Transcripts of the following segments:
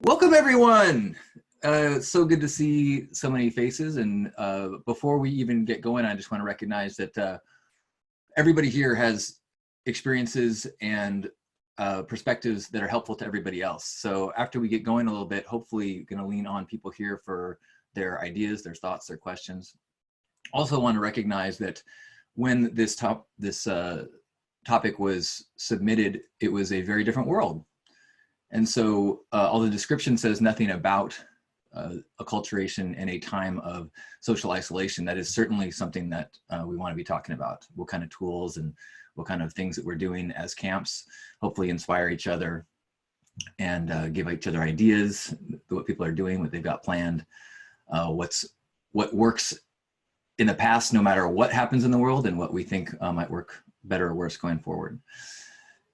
Welcome everyone. It's so good to see so many faces, and before we even get going, I just want to recognize that everybody here has experiences and perspectives that are helpful to everybody else. So after we get going a little bit, hopefully going to lean on people here for their ideas, their thoughts, their questions. Also want to recognize that when this topic was submitted, it was a very different world. And so although the description says nothing about acculturation in a time of social isolation, that is certainly something that we want to be talking about. What kind of tools and what kind of things that we're doing as camps, hopefully inspire each other and give each other ideas, what people are doing, what they've got planned, what works in the past, no matter what happens in the world, and what we think might work better or worse going forward.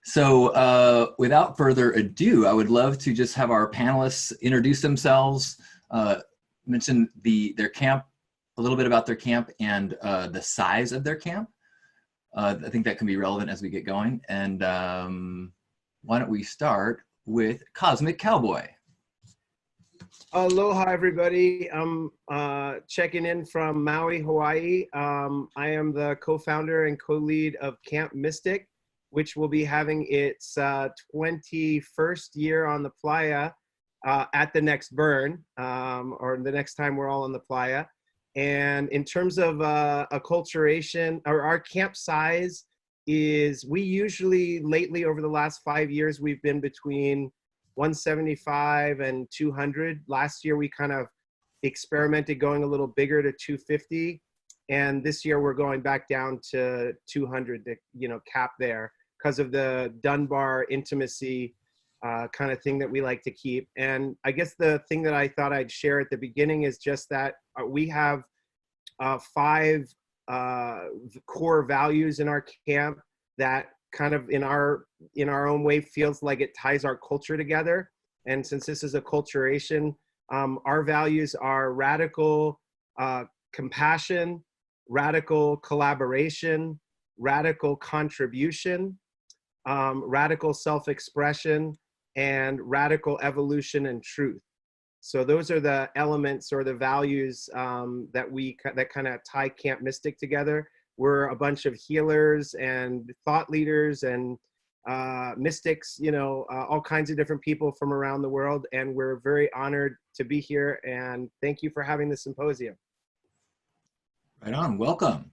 So without further ado, I would love to just have our panelists introduce themselves, mention their camp, a little bit about their camp and the size of their camp. I think that can be relevant as we get going. And why don't we start with Cosmic Cowboy. Aloha, everybody. I'm checking in from Maui, Hawaii. I am the co-founder and co-lead of Camp Mystic, which will be having its 21st year on the playa at the next burn, or the next time we're all on the playa. And in terms of acculturation, our camp size is, we usually, lately over the last 5 years, we've been between 175 and 200. Last year, we kind of experimented going a little bigger to 250. And this year, we're going back down to 200 to, cap there, because of the Dunbar intimacy kind of thing that we like to keep. And I guess the thing that I thought I'd share at the beginning is just that we have 5 core values in our camp that kind of in our own way feels like it ties our culture together. And since this is acculturation, our values are radical compassion, radical collaboration, radical contribution, radical self-expression, and radical evolution and truth. So those are the elements or the values that kind of tie Camp Mystic together. We're a bunch of healers and thought leaders and mystics, all kinds of different people from around the world. And we're very honored to be here. And thank you for having the symposium. Right on, welcome.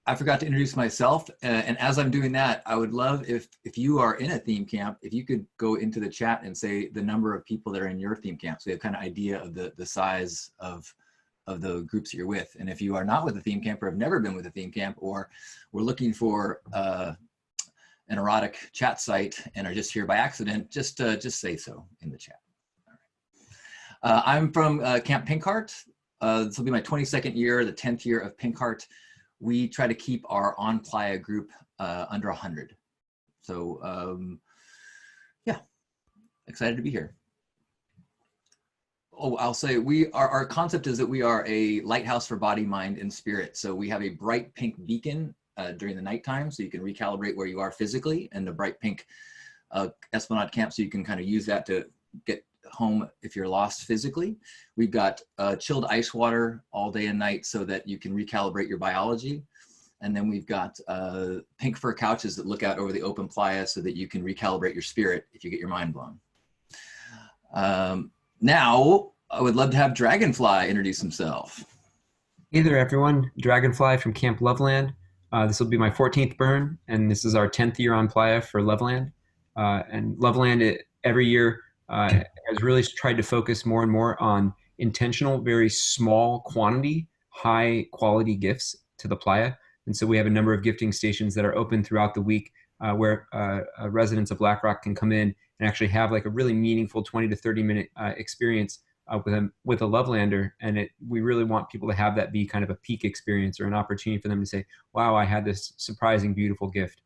I forgot to introduce myself, and as I'm doing that, I would love if you are in a theme camp, if you could go into the chat and say the number of people that are in your theme camp, so we have kind of idea of the size of the groups that you're with. And if you are not with a theme camp or have never been with a theme camp, or we're looking for an erotic chat site and are just here by accident, just say so in the chat. All right. I'm from Camp Pinkheart. This will be my 22nd year, the 10th year of Pinkheart. We try to keep our on-playa group under 100. So yeah, excited to be here. Oh, I'll say our concept is that we are a lighthouse for body, mind, and spirit. So we have a bright pink beacon during the nighttime, so you can recalibrate where you are physically, and the bright pink Esplanade camp, so you can kind of use that to get home if you're lost physically. We've got chilled ice water all day and night so that you can recalibrate your biology. And then we've got pink fur couches that look out over the open playa so that you can recalibrate your spirit if you get your mind blown. Now, I would love to have DragonFly introduce himself. Hey there, everyone. DragonFly from Camp LoveLand. This will be my 14th burn, and this is our 10th year on playa for LoveLand. And LoveLand, every year, has really tried to focus more and more on intentional, very small quantity, high quality gifts to the playa. And so we have a number of gifting stations that are open throughout the week where residents of Black Rock can come in and actually have like a really meaningful 20 to 30 minute experience with a Lovelander. And we really want people to have that be kind of a peak experience or an opportunity for them to say, wow, I had this surprising, beautiful gift.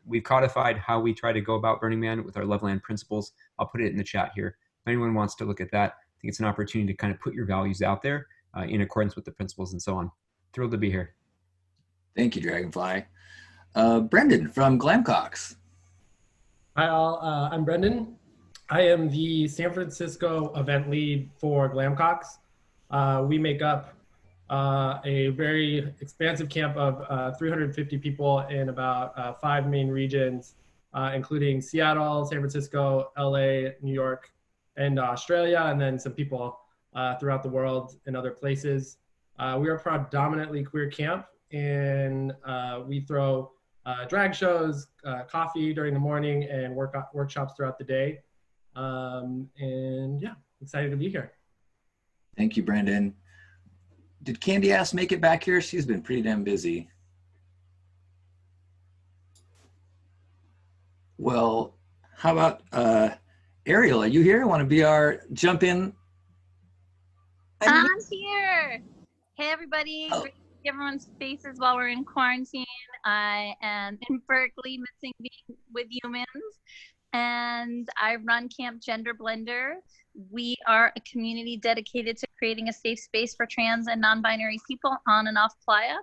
We've codified how we try to go about Burning Man with our LoveLand principles. I'll put it in the chat here. If anyone wants to look at that, I think it's an opportunity to kind of put your values out there in accordance with the principles and so on. Thrilled to be here. Thank you, DragonFly. Brenden from Glamcocks. Hi all, I'm Brenden. I am the San Francisco event lead for Glamcocks. We make up a very expansive camp of 350 people in about 5 main regions, including Seattle, San Francisco, LA, New York, and Australia, and then some people throughout the world in other places. We are a predominantly queer camp, and we throw drag shows, coffee during the morning, and workshops throughout the day. And yeah, excited to be here. Thank you, Brenden. Did Candyass make it back here? She's been pretty damn busy. Well, how about Ariel? Are you here? Want to be our jump in? I'm here. Hey, everybody. Oh. Great to see everyone's faces while we're in quarantine. I am in Berkeley, missing being with humans. And I run Camp Gender Blender. We are a community dedicated to creating a safe space for trans and non-binary people on and off Playa.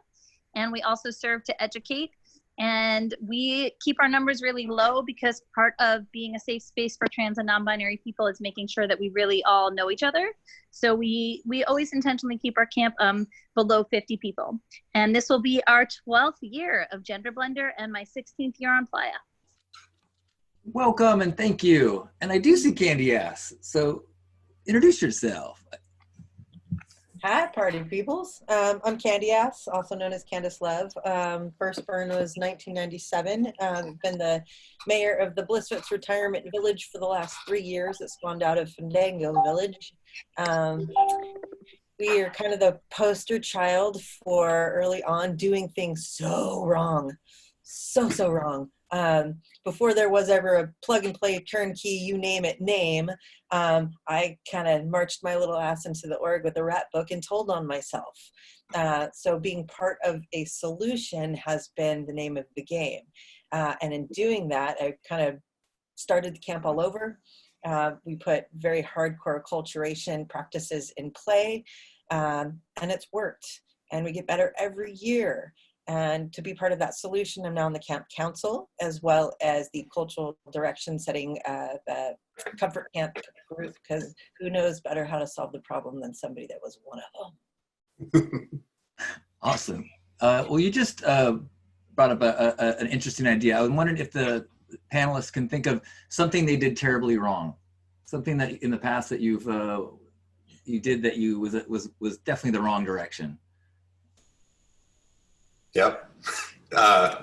And we also serve to educate. And we keep our numbers really low because part of being a safe space for trans and non-binary people is making sure that we really all know each other. So we always intentionally keep our camp below 50 people. And this will be our 12th year of Gender Blender and my 16th year on Playa. Welcome and thank you. And I do see Candyass, so introduce yourself. Hi, party peoples. I'm Candyass, also known as Candace Love. First burn was 1997. Been the mayor of the Blissfits retirement village for the last 3 years. It spawned out of Fandango Village. We are kind of the poster child for early on doing things so wrong, so wrong. Before there was ever a plug and play turnkey, you name it, name, I kind of marched my little ass into the org with a rat book and told on myself. So being part of a solution has been the name of the game. And in doing that, I kind of started the camp all over. We put very hardcore acculturation practices in play, and it's worked. And we get better every year. And to be part of that solution, I'm now on the camp council, as well as the cultural direction setting the comfort camp group, because who knows better how to solve the problem than somebody that was one of them. Awesome. Well, you just brought up an interesting idea. I was wondering if the panelists can think of something they did terribly wrong, something that in the past that you did that was definitely the wrong direction. Yep.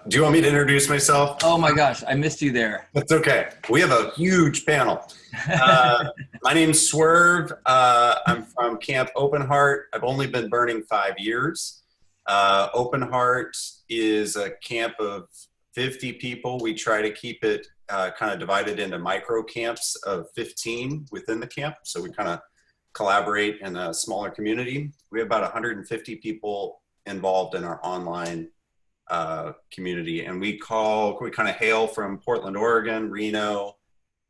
Do you want me to introduce myself? Oh my gosh, I missed you there. That's okay. We have a huge panel. My name's Swerve. I'm from Camp OpenHeart. I've only been burning 5 years. OpenHeart is a camp of 50 people. We try to keep it kind of divided into micro camps of 15 within the camp. So we kind of collaborate in a smaller community. We have about 150 people involved in our online community, and we kind of hail from Portland, Oregon, Reno,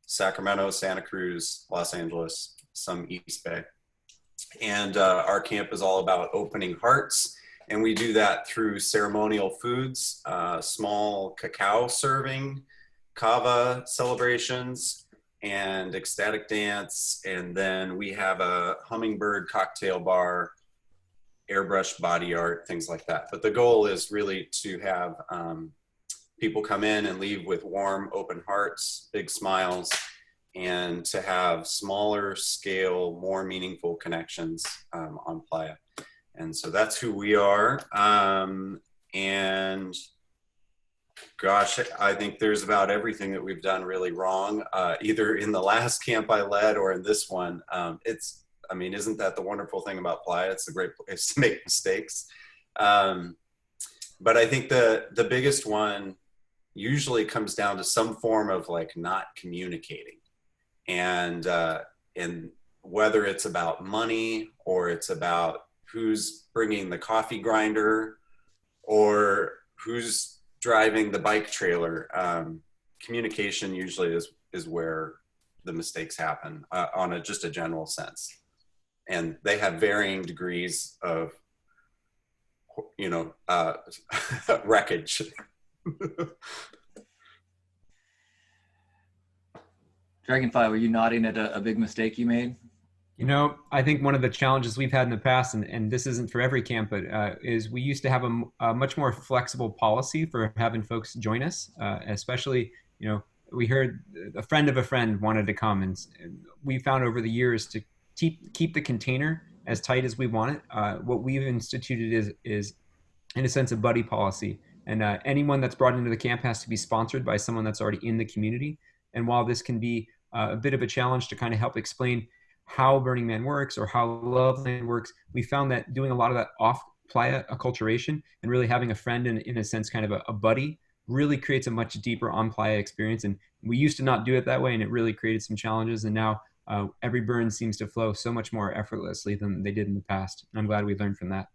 Sacramento, Santa Cruz, Los Angeles, some East Bay. And our camp is all about opening hearts, and we do that through ceremonial foods, small cacao serving, kava celebrations, and ecstatic dance. And then we have a hummingbird cocktail bar, airbrush body art, things like that. But the goal is really to have people come in and leave with warm, open hearts, big smiles, and to have smaller scale, more meaningful connections on Playa. And so that's who we are. And gosh, I think there's about everything that we've done really wrong, either in the last camp I led or in this one. I mean, isn't that the wonderful thing about Playa? It's a great place to make mistakes. But I think the biggest one usually comes down to some form of like not communicating. And whether it's about money or it's about who's bringing the coffee grinder or who's driving the bike trailer, communication usually is where the mistakes happen on just a general sense. And they have varying degrees of, wreckage. DragonFly, were you nodding at a big mistake you made? You know, I think one of the challenges we've had in the past, and this isn't for every camp, but is we used to have a much more flexible policy for having folks join us, especially, you know, we heard a friend of a friend wanted to come, and we found over the years to keep the container as tight as we want it. What we've instituted is in a sense, a buddy policy. And anyone that's brought into the camp has to be sponsored by someone that's already in the community. And while this can be a bit of a challenge to kind of help explain how Burning Man works or how LoveLand works, we found that doing a lot of that off playa acculturation and really having a friend and in a sense kind of a buddy really creates a much deeper on playa experience. And we used to not do it that way, and it really created some challenges. And now every burn seems to flow so much more effortlessly than they did in the past. And I'm glad we learned from that.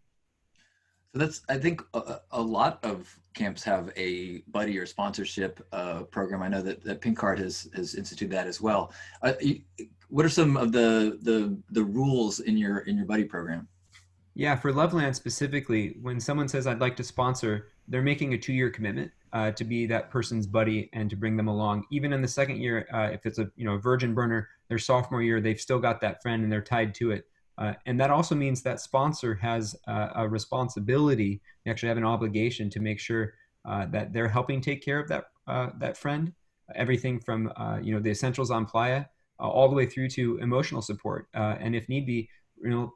So that's, I think a lot of camps have a buddy or sponsorship program. I know that Pink Card has instituted that as well. What are some of the rules in your buddy program? Yeah, for LoveLand specifically, when someone says I'd like to sponsor, they're making a 2-year commitment to be that person's buddy and to bring them along. Even in the second year, if it's a virgin burner, their sophomore year, they've still got that friend and they're tied to it. And that also means that sponsor has a responsibility. They actually have an obligation to make sure that they're helping take care of that friend. Everything from the essentials on playa all the way through to emotional support, and if need be,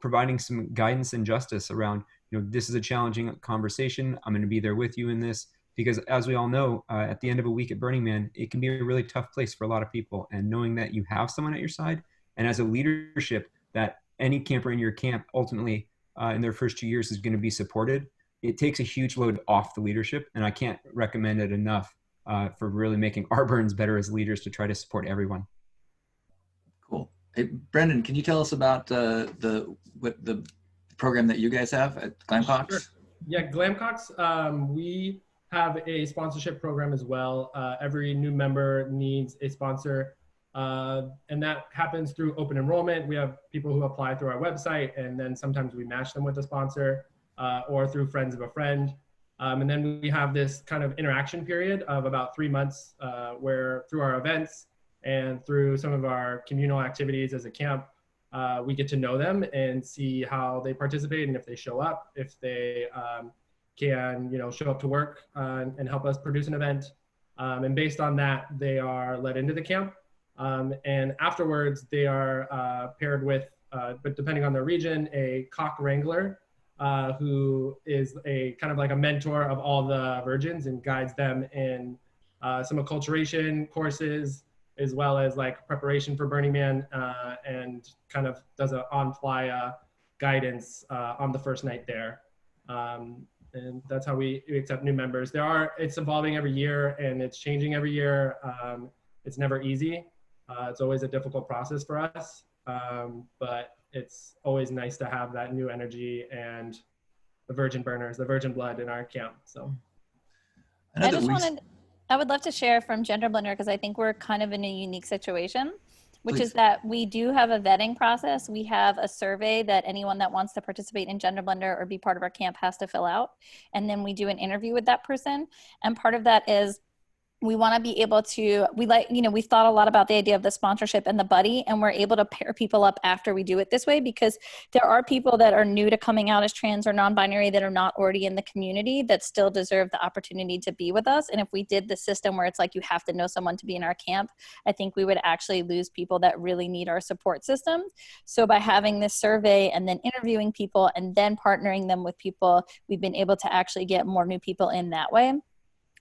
providing some guidance and justice around, this is a challenging conversation. I'm going to be there with you in this, because as we all know, at the end of a week at Burning Man, it can be a really tough place for a lot of people. And knowing that you have someone at your side, and as a leadership that any camper in your camp ultimately in their first 2 years is going to be supported, it takes a huge load off the leadership. And I can't recommend it enough for really making our burns better as leaders to try to support everyone. Cool. Hey, Brenden, can you tell us about the program that you guys have at Glamcocks? Sure. Yeah, Glamcocks, we have a sponsorship program as well. Every new member needs a sponsor. And that happens through open enrollment. We have people who apply through our website, and then sometimes we match them with a sponsor or through friends of a friend. And then we have this kind of interaction period of about 3 months where through our events and through some of our communal activities as a camp, we get to know them and see how they participate and if they show up, if they can show up to work and help us produce an event. And based on that, they are let into the camp. And afterwards, they are paired with, but depending on their region, a cock wrangler who is a kind of like a mentor of all the virgins and guides them in some acculturation courses, as well as like preparation for Burning Man, and kind of does an on-playa guidance on the first night there. And that's how we accept new members. It's evolving every year and it's changing every year. It's never easy. It's always a difficult process for us, but it's always nice to have that new energy and the virgin burners, the virgin blood in our camp. So I would love to share from Gender Blender, because I think we're kind of in a unique situation, which is that we do have a vetting process. We have a survey that anyone that wants to participate in Gender Blender or be part of our camp has to fill out. And then we do an interview with that person. And part of that is we want to be able to, we've thought a lot about the idea of the sponsorship and the buddy, and we're able to pair people up after we do it this way, because there are people that are new to coming out as trans or non-binary that are not already in the community that still deserve the opportunity to be with us. And if we did the system where it's like you have to know someone to be in our camp, I think we would actually lose people that really need our support system. So by having this survey and then interviewing people and then partnering them with people, we've been able to actually get more new people in that way.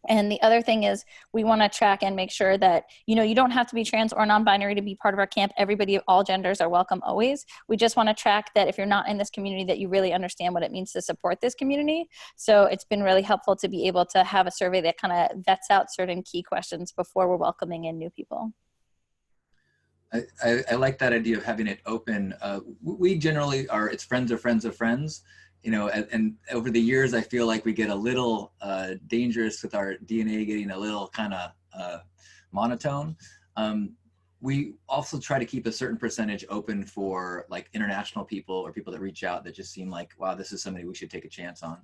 And the other thing is we want to track and make sure that, you don't have to be trans or non-binary to be part of our camp. Everybody of all genders are welcome always. We just want to track that if you're not in this community, that you really understand what it means to support this community. So it's been really helpful to be able to have a survey that kind of vets out certain key questions before we're welcoming in new people. I like that idea of having it open. We generally it's friends of friends of friends. And over the years, I feel like we get a little dangerous with our DNA getting a little kind of monotone. We also try to keep a certain percentage open for like international people or people that reach out that just seem like, wow, this is somebody we should take a chance on.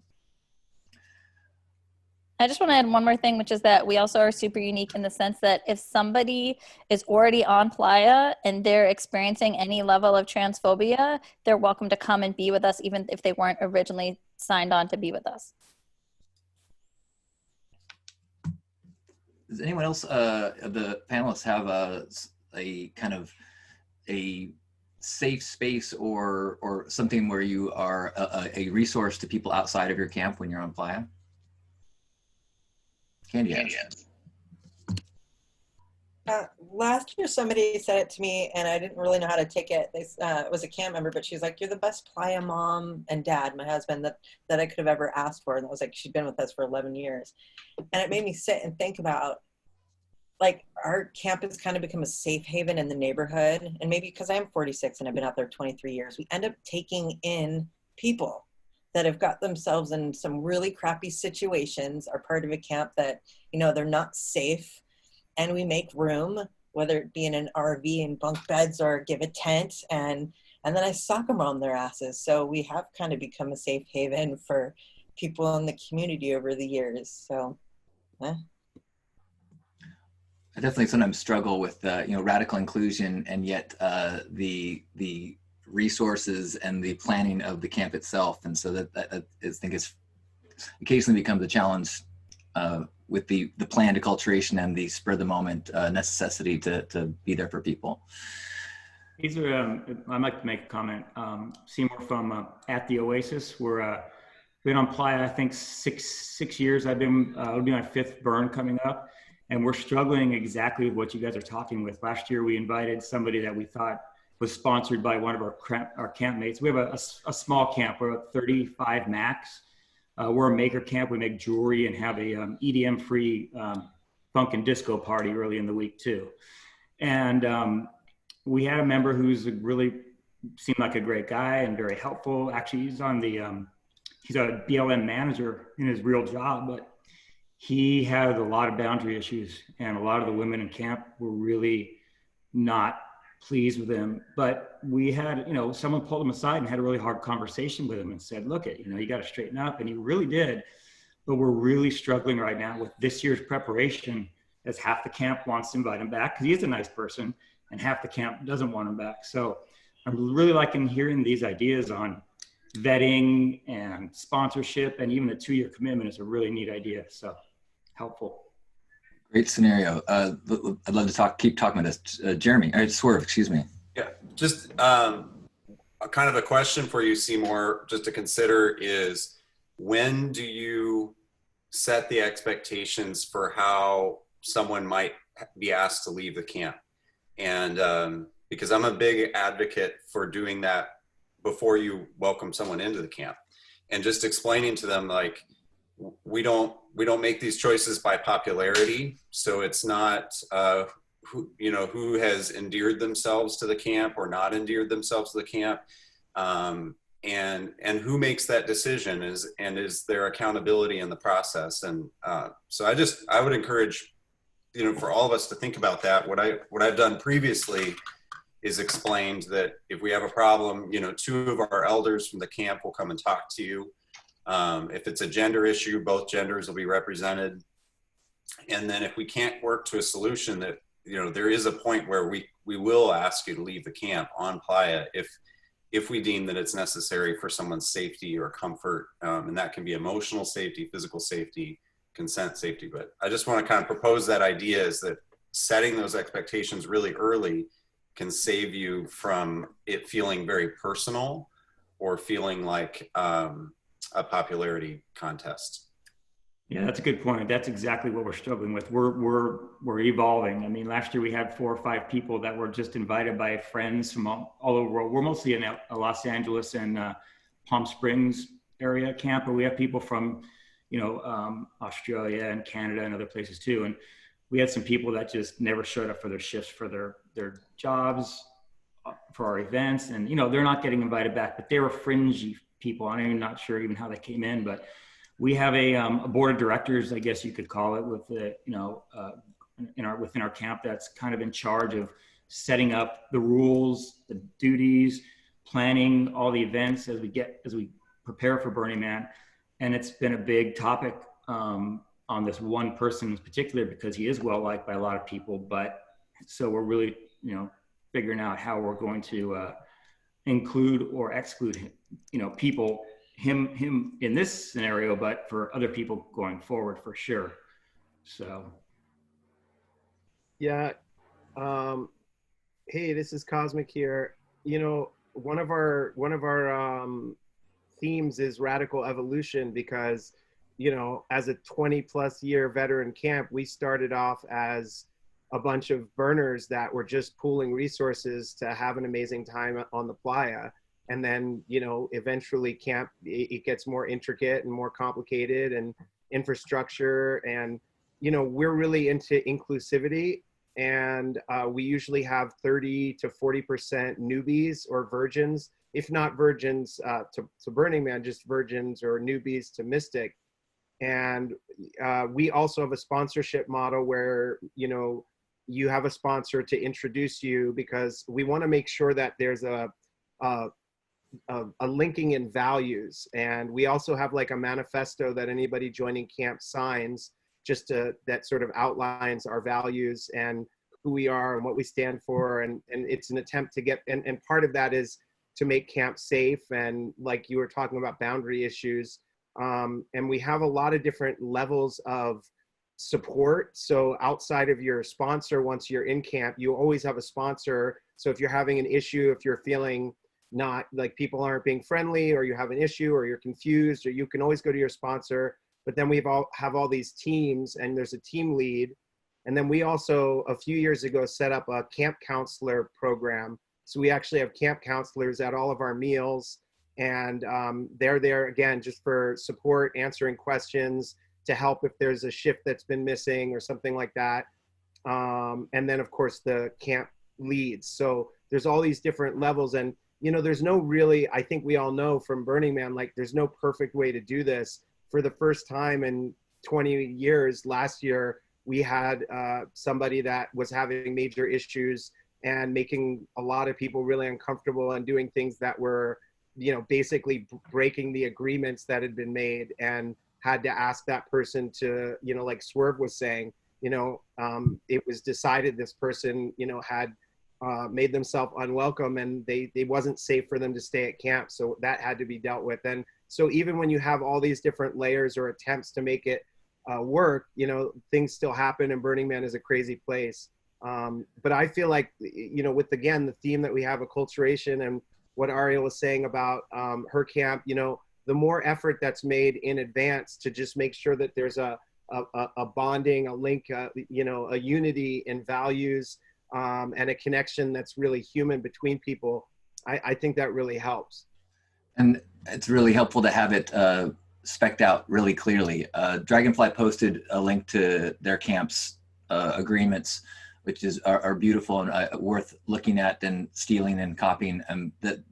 I just want to add one more thing, which is that we also are super unique in the sense that if somebody is already on Playa and they're experiencing any level of transphobia, they're welcome to come and be with us, even if they weren't originally signed on to be with us. Does anyone else, the panelists, have a kind of a safe space or something where you are a resource to people outside of your camp when you're on Playa? Candyass. Last year, somebody said it to me, and I didn't really know how to take it. It was a camp member, but she was like, "You're the best Playa mom and dad, my husband, that I could have ever asked for." And I was like, she'd been with us for 11 years. And it made me sit and think about, like, our camp has kind of become a safe haven in the neighborhood. And maybe because I'm 46 and I've been out there 23 years, we end up taking in people that have got themselves in some really crappy situations, are part of a camp that, you know, they're not safe. And we make room, whether it be in an RV and bunk beds or give a tent, and then I sock them on their asses. So we have kind of become a safe haven for people in the community over the years. So, I definitely sometimes struggle with radical inclusion, and yet the resources and the planning of the camp itself, and so that I think it's occasionally becomes a challenge with the planned acculturation and the spur of the moment necessity to be there for people. These are I'd like to make a comment. Seymour from at the Oasis. We're been on Playa, I think six years. It'll be my 5th burn coming up. And we're struggling exactly with what you guys are talking with. Last year, we invited somebody that we thought was sponsored by one of our camp mates. We have a small camp. We're at 35 max. We're a maker camp. We make jewelry and have a EDM-free funk and disco party early in the week too. And we had a member who's really seemed like a great guy and very helpful. Actually, he's on he's a BLM manager in his real job, but he had a lot of boundary issues, and a lot of the women in camp were really not pleased with him. But we had, someone pulled him aside and had a really hard conversation with him and said, look, you got to straighten up. And he really did. But we're really struggling right now with this year's preparation, as half the camp wants to invite him back because he's a nice person, and half the camp doesn't want him back. So I'm really liking hearing these ideas on vetting and sponsorship, and even the 2-year commitment is a really neat idea. So helpful. Great scenario. I'd love to keep talking about this. Jeremy, Swerve, excuse me. Yeah, just a kind of a question for you, Seymour, just to consider is, when do you set the expectations for how someone might be asked to leave the camp? And because I'm a big advocate for doing that before you welcome someone into the camp, and just explaining to them, like, we don't make these choices by popularity. So it's not who has endeared themselves to the camp or not endeared themselves to the camp, and who makes that decision is there accountability in the process. And so I would encourage for all of us to think about that. What I've done previously is explained that if we have a problem, 2 of our elders from the camp will come and talk to you. If it's a gender issue, both genders will be represented. And then if we can't work to a solution, that, there is a point where we will ask you to leave the camp on Playa if we deem that it's necessary for someone's safety or comfort. And that can be emotional safety, physical safety, consent safety. But I just want to kind of propose that idea, is that setting those expectations really early can save you from it feeling very personal or feeling like a popularity contest. Yeah, that's a good point. That's exactly what we're struggling with. We're evolving. I mean, last year we had 4 or 5 people that were just invited by friends from all over the world. We're mostly in Los Angeles and Palm Springs area camp, but we have people from, Australia and Canada and other places too. And we had some people that just never showed up for their shifts, for their jobs, for our events. And, they're not getting invited back, but they were fringy people. I'm even not sure even how they came in, but we have a board of directors, I guess you could call it, with the, within our camp, that's kind of in charge of setting up the rules, the duties, planning all the events as we prepare for Burning Man. And it's been a big topic on this one person in particular because he is well liked by a lot of people. But so we're really, figuring out how we're going to include or exclude, people, him in this scenario, but for other people going forward for sure. So. Yeah. Hey, this is Cosmic here. One of our themes is radical evolution because, as a 20+ year veteran camp, we started off as a bunch of burners that were just pooling resources to have an amazing time on the playa. And then, eventually camp, it gets more intricate and more complicated and infrastructure. And, we're really into inclusivity. And we usually have 30 to 40% newbies or virgins, if not virgins to Burning Man, just virgins or newbies to Mystic. And we also have a sponsorship model where, you have a sponsor to introduce you because we want to make sure that there's a linking in values. And we also have like a manifesto that anybody joining camp signs that sort of outlines our values and who we are and what we stand for. And it's an attempt to get, and part of that is to make camp safe. And like you were talking about boundary issues. And we have a lot of different levels of support. So outside of your sponsor, once you're in camp, you always have a sponsor. So if you're having an issue, if you're feeling not like people aren't being friendly, or you have an issue, or you're confused, or you can always go to your sponsor. But then we have all these teams, and there's a team lead. And then we also, a few years ago, set up a camp counselor program. So we actually have camp counselors at all of our meals. And they're there, again, just for support, answering questions, to help if there's a shift that's been missing or something like that. And then, of course, the camp leads. So there's all these different levels. And, there's no really, I think we all know from Burning Man, like there's no perfect way to do this. For the first time in 20 years, last year, we had somebody that was having major issues and making a lot of people really uncomfortable and doing things that were, basically breaking the agreements that had been made, and had to ask that person to, like Swerve was saying, it was decided this person, had made themselves unwelcome, and they wasn't safe for them to stay at camp. So that had to be dealt with. And so even when you have all these different layers or attempts to make it work, things still happen, and Burning Man is a crazy place. But I feel like, with, again, the theme that we have, acculturation, and what Ariel was saying about her camp, the more effort that's made in advance to just make sure that there's a bonding, a link, a unity in values, and a connection that's really human between people, I think that really helps. And it's really helpful to have it spec'd out really clearly. DragonFly posted a link to their camp's agreements, which are beautiful and worth looking at and stealing and copying. That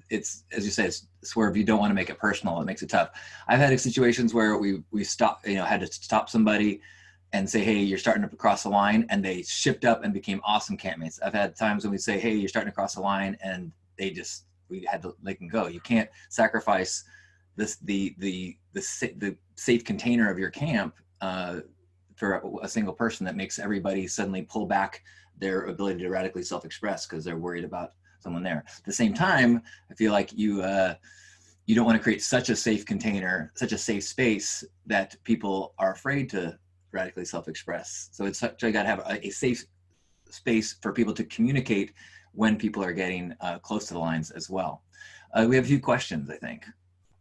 it's, as you say, it's Swerve, you don't want to make it personal. It makes it tough. I've had situations where we stopped, had to stop somebody and say, hey, you're starting to cross the line, and they shipped up and became awesome campmates. I've had times when we say, hey, you're starting to cross the line, and we had to let them go. You can't sacrifice the safe container of your camp for a single person that makes everybody suddenly pull back their ability to radically self-express because they're worried about someone there. At the same time, I feel like you don't want to create such a safe container, such a safe space that people are afraid to radically self-express. So it's such, I got to have a safe space for people to communicate when people are getting close to the lines as well. We have a few questions, I think.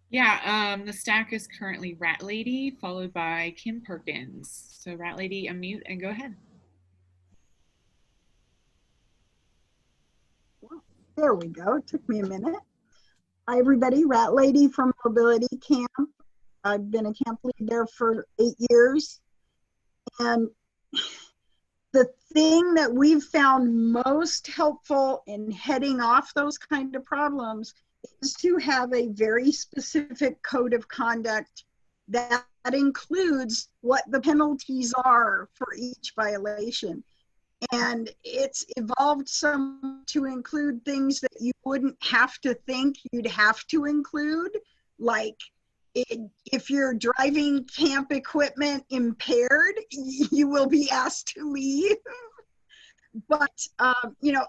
Yeah, the stack is currently Rat Lady, followed by Kim Perkins. So Rat Lady, unmute and go ahead. There we go. It took me a minute. Hi, everybody. Rat Lady from Mobility Camp. I've been a camp lead there for 8 years. And the thing that we've found most helpful in heading off those kind of problems is to have a very specific code of conduct that includes what the penalties are for each violation. And it's evolved some to include things that you wouldn't have to think you'd have to include, like if you're driving camp equipment impaired, you will be asked to leave. But, you know,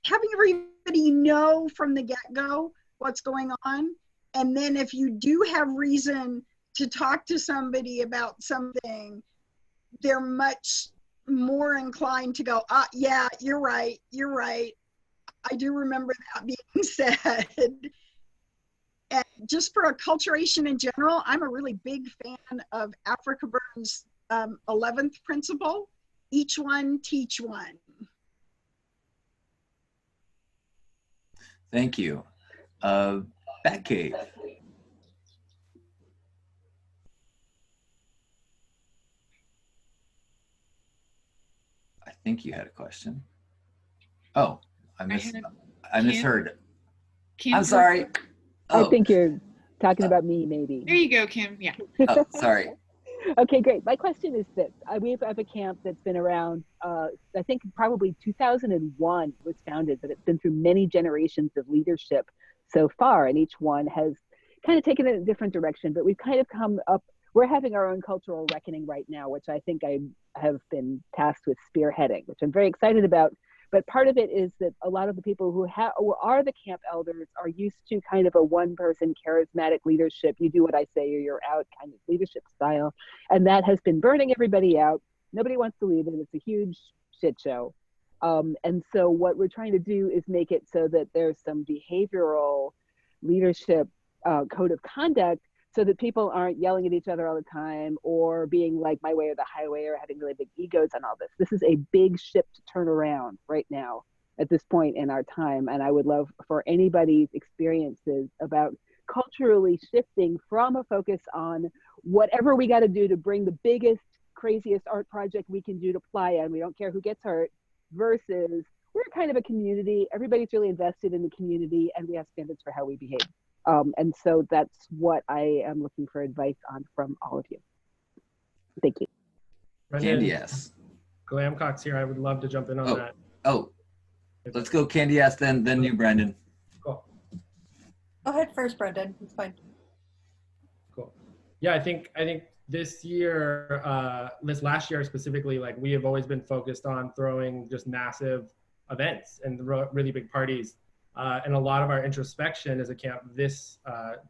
having everybody know from the get-go what's going on. And then if you do have reason to talk to somebody about something, they're much more inclined to go, yeah, you're right. I do remember that being said. And just for acculturation in general, I'm a really big fan of Africa Burn's 11th principle, each one, teach one. Thank you. Batcave. I think you had a question. Oh, I misheard. Kim, I'm sorry. I Oh, think you're talking about me, maybe. There you go, Kim. Yeah. oh, sorry. Okay, great. My question is this. We have a camp that's been around, I think probably 2001 was founded, but it's been through many generations of leadership so far, and each one has kind of taken it in a different direction, but we've kind of come up, we're having our own cultural reckoning right now, which I think I have been tasked with spearheading, which I'm very excited about. But part of it is that a lot of the people who are the camp elders are used to kind of a one-person charismatic leadership. You do what I say or you're out kind of leadership style. And that has been burning everybody out. Nobody wants to leave it. It's a huge shit show. And so what we're trying to do is make it so that there's some behavioral leadership code of conduct so that people aren't yelling at each other all the time or being like my way or the highway or having really big egos on all this. This is a big ship to turn around right now at this point in our time. And I would love for anybody's experiences about culturally shifting from a focus on whatever we got to do to bring the biggest, craziest art project we can do to Playa, and we don't care who gets hurt, versus we're kind of a community. Everybody's really invested in the community and we have standards for how we behave. And so that's what I am looking for advice on from all of you. Thank you. Candyass. Glamcocks here. I would love to jump in on that. Oh, let's go Candyass, then you, Brenden. Cool. Go ahead first, Brenden. It's fine. Cool. Yeah, I think this year, this last year specifically, like we have always been focused on throwing just massive events and really big parties. And a lot of our introspection as a camp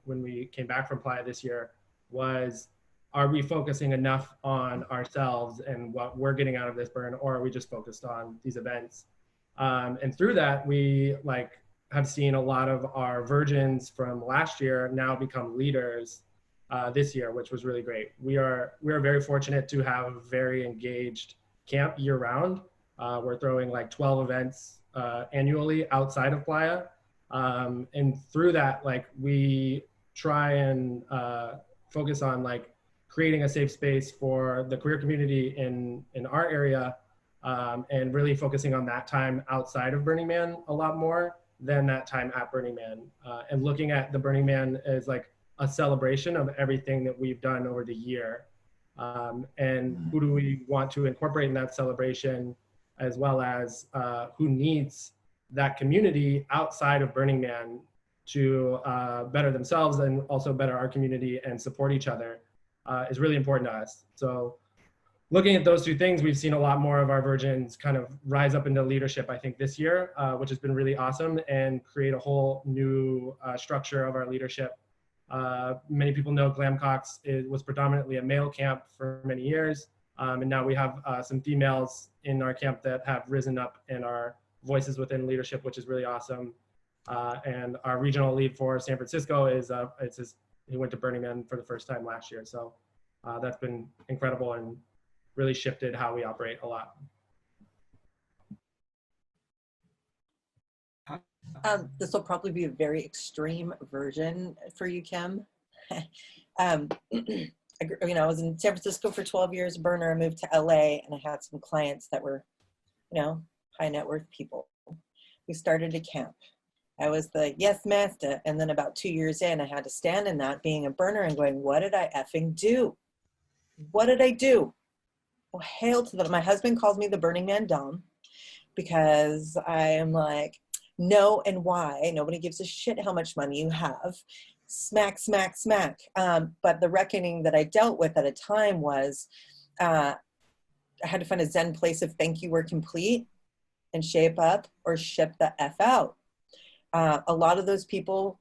when we came back from Playa this year was, are we focusing enough on ourselves and what we're getting out of this burn, or are we just focused on these events? And through that, we have seen a lot of our virgins from last year now become leaders this year, which was really great. We are very fortunate to have a very engaged camp year round. We're throwing 12 events annually outside of Playa. And through that, we try and focus on creating a safe space for the queer community in our area, and really focusing on that time outside of Burning Man a lot more than that time at Burning Man, and looking at the Burning Man as a celebration of everything that we've done over the year. And who do we want to incorporate in that celebration, as well as who needs that community outside of Burning Man to better themselves and also better our community and support each other is really important to us. So looking at those two things, we've seen a lot more of our virgins kind of rise up into leadership, I think, this year, which has been really awesome, and create a whole new structure of our leadership. Many people know Glamcocks was predominantly a male camp for many years. And now we have some females in our camp that have risen up and are voices within leadership, which is really awesome. And our regional lead for San Francisco he went to Burning Man for the first time last year. So that's been incredible and really shifted how we operate a lot. This will probably be a very extreme version for you, Kim. I was in San Francisco for 12 years, burner. I moved to LA, and I had some clients that were, high net worth people. We started a camp. I was the yes master, and then about 2 years in, I had to stand in that being a burner and going, what did I effing do? What did I do? Well, hail to them. My husband calls me the Burning Man Dom because I am no and why. Nobody gives a shit how much money you have. smack, smack, smack. But the reckoning that I dealt with at a time was I had to find a Zen place of thank you, we're complete, and shape up or ship the F out. A lot of those people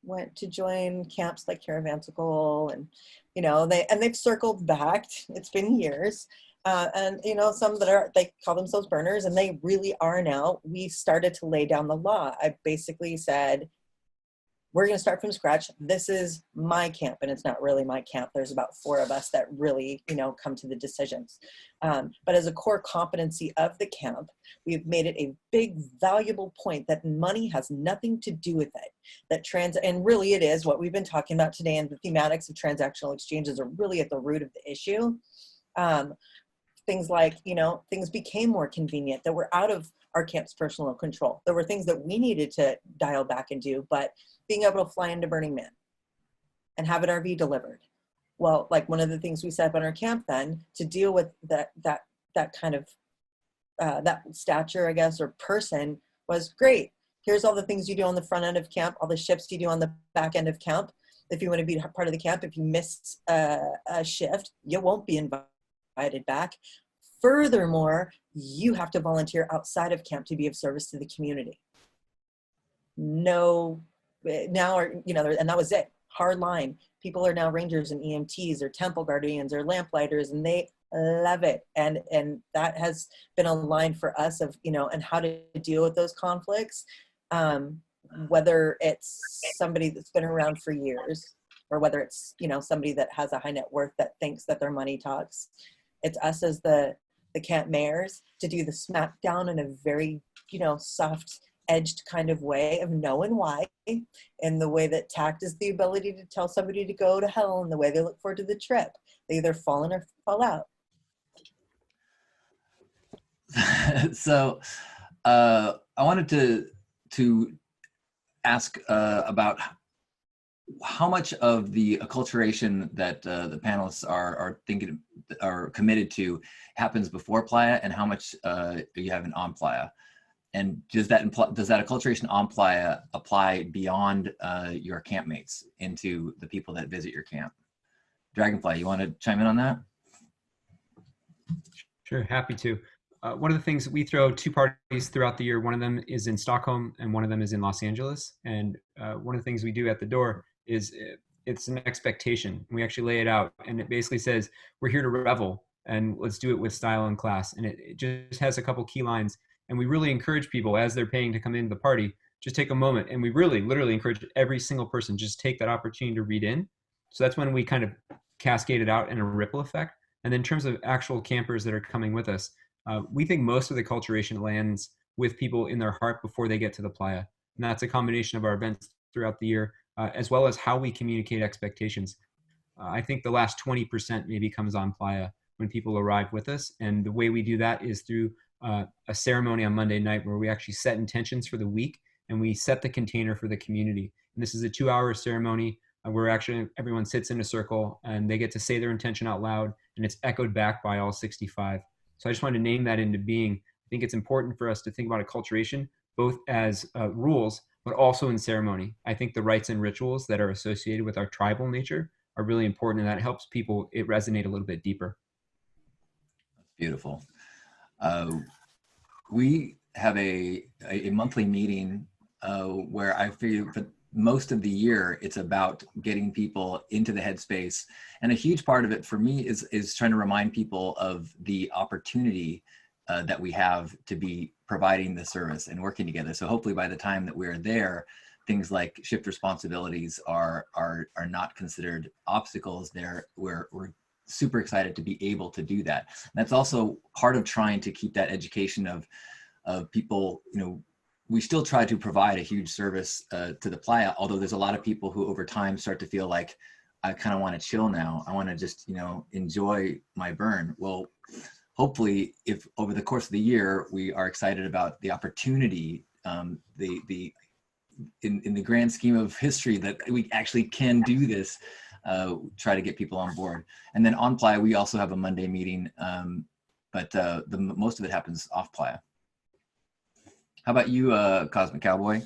went to join camps like Caravansical, and you know, they've circled back. It's been years. And you know, some that are, they call themselves burners, and they really are now. We started to lay down the law. I basically said, we're going to start from scratch. This is my camp, and it's not really my camp. There's about 4 of us that really, you know, come to the decisions. But as a core competency of the camp, we've made it a big, valuable point that money has nothing to do with it. That and really it is what we've been talking about today, and the thematics of transactional exchanges are really at the root of the issue. Things like, you know, things became more convenient that were out of our camp's personal control. There were things that we needed to dial back and do, but being able to fly into Burning Man and have an RV delivered. Well, like one of the things we set up on our camp then to deal with that kind of, that stature, I guess, or person was great. Here's all the things you do on the front end of camp, all the shifts you do on the back end of camp. If you want to be part of the camp, if you miss a shift, you won't be invited back. Furthermore, you have to volunteer outside of camp to be of service to the community. No, now, you know, and that was it. Hard line. People are now rangers and EMTs or temple guardians or lamplighters, and they love it. And that has been a line for us of, you know, and how to deal with those conflicts. Whether it's somebody that's been around for years, or whether it's, you know, somebody that has a high net worth that thinks that their money talks. It's us as the camp mayors to do the smackdown in a very, you know, soft edged kind of way of knowing why, and the way that tact is the ability to tell somebody to go to hell, and the way they look forward to the trip. They either fall in or fall out. So I wanted to ask about how much of the acculturation that the panelists are committed to happens before Playa, and how much you have on Playa, and does that acculturation on Playa apply beyond your campmates into the people that visit your camp? DragonFly, you want to chime in on that? Sure, happy to. One of the things, we throw 2 parties throughout the year. One of them is in Stockholm and one of them is in Los Angeles. And one of the things we do at the door is it's an expectation. We actually lay it out, and it basically says, we're here to revel, and let's do it with style and class. And it just has a couple key lines. And we really encourage people, as they're paying to come into the party, just take a moment. And we really literally encourage every single person, just take that opportunity to read in. So that's when we kind of cascade it out in a ripple effect. And then in terms of actual campers that are coming with us, we think most of the acculturation lands with people in their heart before they get to the Playa. And that's a combination of our events throughout the year, as well as how we communicate expectations. I think the last 20% maybe comes on Playa when people arrive with us. And the way we do that is through a ceremony on Monday night where we actually set intentions for the week, and we set the container for the community. And this is a 2-hour ceremony where actually everyone sits in a circle and they get to say their intention out loud, and it's echoed back by all 65. So I just wanted to name that into being. I think it's important for us to think about acculturation both as rules, but also in ceremony. I think the rites and rituals that are associated with our tribal nature are really important, and that helps people resonate a little bit deeper. Beautiful. We have a monthly meeting where I feel for most of the year it's about getting people into the headspace, and a huge part of it for me is trying to remind people of the opportunity that we have to be providing the service and working together. So hopefully by the time that we're there, things like shift responsibilities are not considered obstacles. We're super excited to be able to do that. And that's also part of trying to keep that education of people. You know, we still try to provide a huge service to the Playa, although there's a lot of people who over time start to feel like, I kind of want to chill now. I want to just, you know, enjoy my burn. Well, hopefully if over the course of the year, we are excited about the opportunity, in the grand scheme of history, that we actually can do this, try to get people on board. And then on Playa, we also have a Monday meeting, but most of it happens off Playa. How about you, Cosmic Cowboy?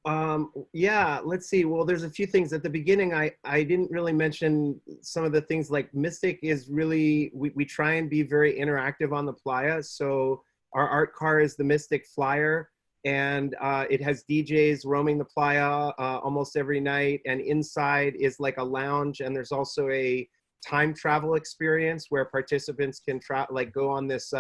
Yeah, let's see. Well, there's a few things at the beginning. I didn't really mention some of the things. Like Mystic is really, we try and be very interactive on the playa. So our art car is the Mystic Flyer, and it has DJs roaming the playa almost every night. And inside is like a lounge, and there's also a time travel experience where participants can go on this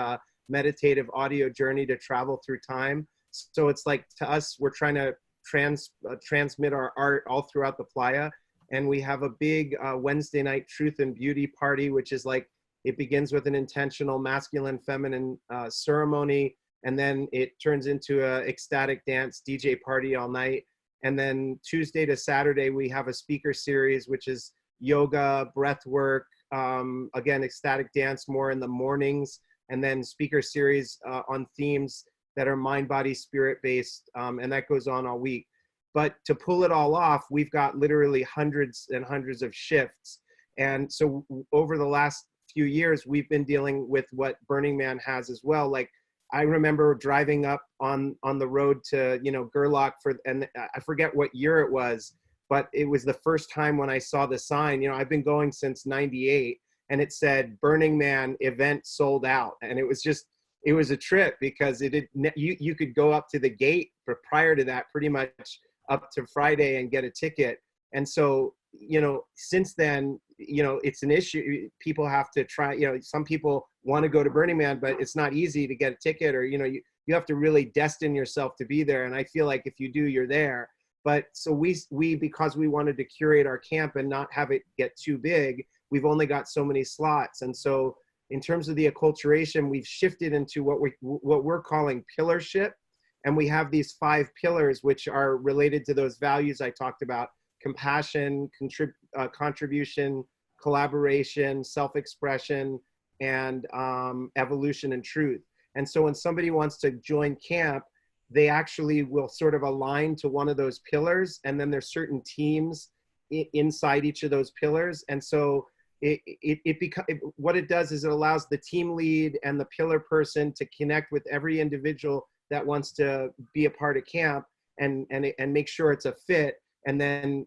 meditative audio journey to travel through time. So it's like, to us, we're trying to transmit our art all throughout the playa. And we have a big Wednesday night truth and beauty party, which is like, it begins with an intentional masculine feminine ceremony, and then it turns into a ecstatic dance DJ party all night. And then Tuesday to Saturday we have a speaker series, which is yoga, breath work, again, ecstatic dance more in the mornings, and then speaker series on themes that are mind, body, spirit based, and that goes on all week. But to pull it all off, we've got literally hundreds and hundreds of shifts. And so over the last few years, we've been dealing with what Burning Man has as well. Like, I remember driving up on the road to, Gerlach and I forget what year it was, but it was the first time when I saw the sign. I've been going since '98, and it said Burning Man event sold out. And it was a trip, because you could go up to the gate, but prior to that, pretty much up to Friday, and get a ticket. And so, since then, it's an issue. People have to try, some people want to go to Burning Man, but it's not easy to get a ticket, or, you have to really destine yourself to be there. And I feel like if you do, you're there. But so we, because we wanted to curate our camp and not have it get too big, we've only got so many slots. And so in terms of the acculturation, we've shifted into what we're calling pillarship. And we have these 5 pillars, which are related to those values I talked about: compassion, contribution, collaboration, self-expression, and evolution and truth. And so when somebody wants to join camp, they actually will sort of align to one of those pillars. And then there's certain teams inside each of those pillars. And so what it does is it allows the team lead and the pillar person to connect with every individual that wants to be a part of camp, and make sure it's a fit. And then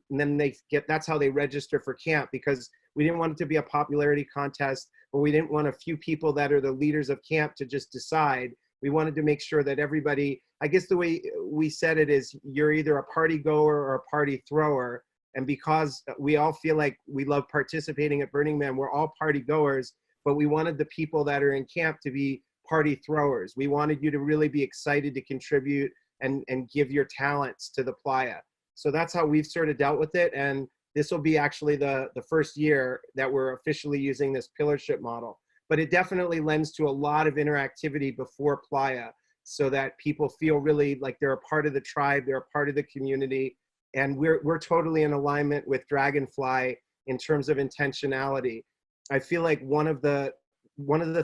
that's how they register for camp, because we didn't want it to be a popularity contest, or we didn't want a few people that are the leaders of camp to just decide. We wanted to make sure that everybody, I guess the way we said it is, you're either a party goer or a party thrower. And because we all feel like we love participating at Burning Man, we're all party goers, but we wanted the people that are in camp to be party throwers. We wanted you to really be excited to contribute and give your talents to the playa. So that's how we've sort of dealt with it. And this will be actually the first year that we're officially using this pillarship model. But it definitely lends to a lot of interactivity before playa, so that people feel really like they're a part of the tribe, they're a part of the community. And we're totally in alignment with DragonFly in terms of intentionality. I feel like one of the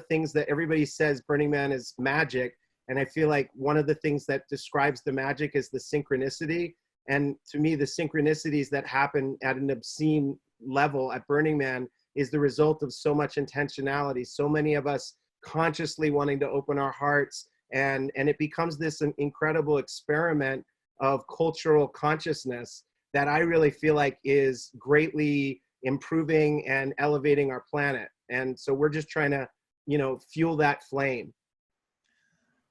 things that everybody says Burning Man is magic, and I feel like one of the things that describes the magic is the synchronicity. And to me, the synchronicities that happen at an obscene level at Burning Man is the result of so much intentionality. So many of us consciously wanting to open our hearts, and it becomes this incredible experiment of cultural consciousness that I really feel like is greatly improving and elevating our planet. And so we're just trying to, fuel that flame.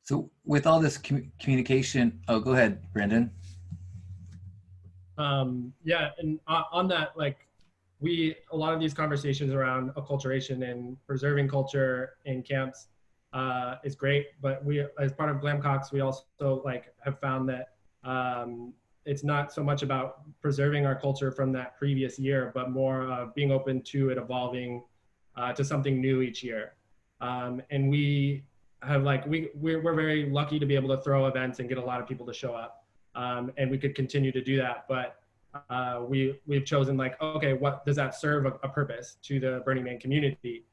So with all this communication, oh, go ahead, Brenden. Yeah, and on that, like, a lot of these conversations around acculturation and preserving culture in camps is great, but we, as part of Glamcocks, we also have found that it's not so much about preserving our culture from that previous year, but more being open to it evolving to something new each year. And we have we're very lucky to be able to throw events and get a lot of people to show up. And we could continue to do that, but we've chosen okay, what does that serve a purpose to the Burning Man community?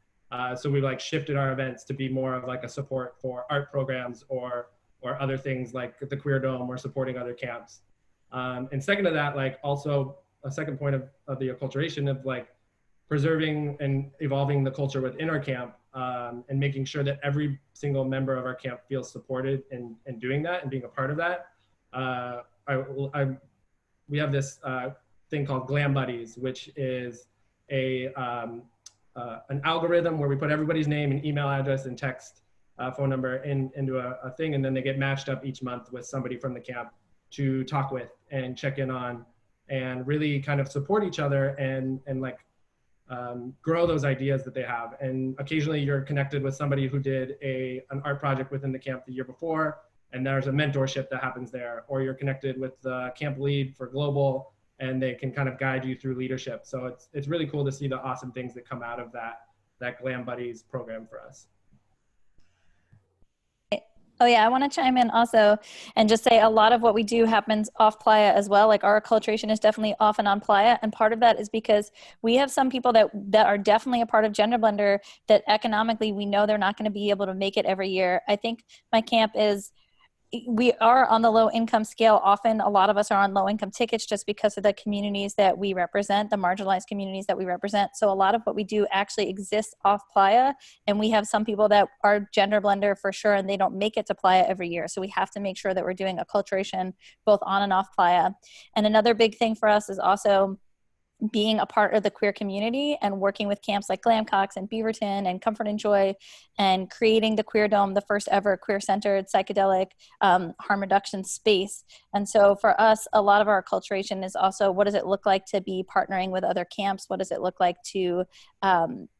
So we've shifted our events to be more of a support for art programs or other things like the Queer Dome or supporting other camps. And second to that, also a second point of the acculturation of preserving and evolving the culture within our camp, and making sure that every single member of our camp feels supported in doing that and being a part of that. we have this thing called Glam Buddies, which is an algorithm where we put everybody's name and email address and text phone number into a thing, and then they get matched up each month with somebody from the camp to talk with and check in on and really kind of support each other and like grow those ideas that they have. And occasionally you're connected with somebody who did an art project within the camp the year before, and there's a mentorship that happens there, or you're connected with the camp lead for global, and they can kind of guide you through leadership. So it's really cool to see the awesome things that come out of that Glam Buddies program for us. Oh yeah, I want to chime in also and just say a lot of what we do happens off Playa as well. Like our acculturation is definitely off and on Playa, and part of that is because we have some people that are definitely a part of Gender Blender that economically we know they're not going to be able to make it every year. I think my camp we are on the low income scale. Often a lot of us are on low income tickets just because of the communities that we represent, the marginalized communities that we represent. So a lot of what we do actually exists off Playa, and we have some people that are Gender Blender for sure, and they don't make it to Playa every year. So we have to make sure that we're doing acculturation both on and off Playa. And another big thing for us is also being a part of the queer community and working with camps like Glamcocks and Beaverton and Comfort and Joy, and creating the Queer Dome, the first ever queer-centered psychedelic harm reduction space. And so for us, a lot of our acculturation is also, what does it look like to be partnering with other camps? What does it look like to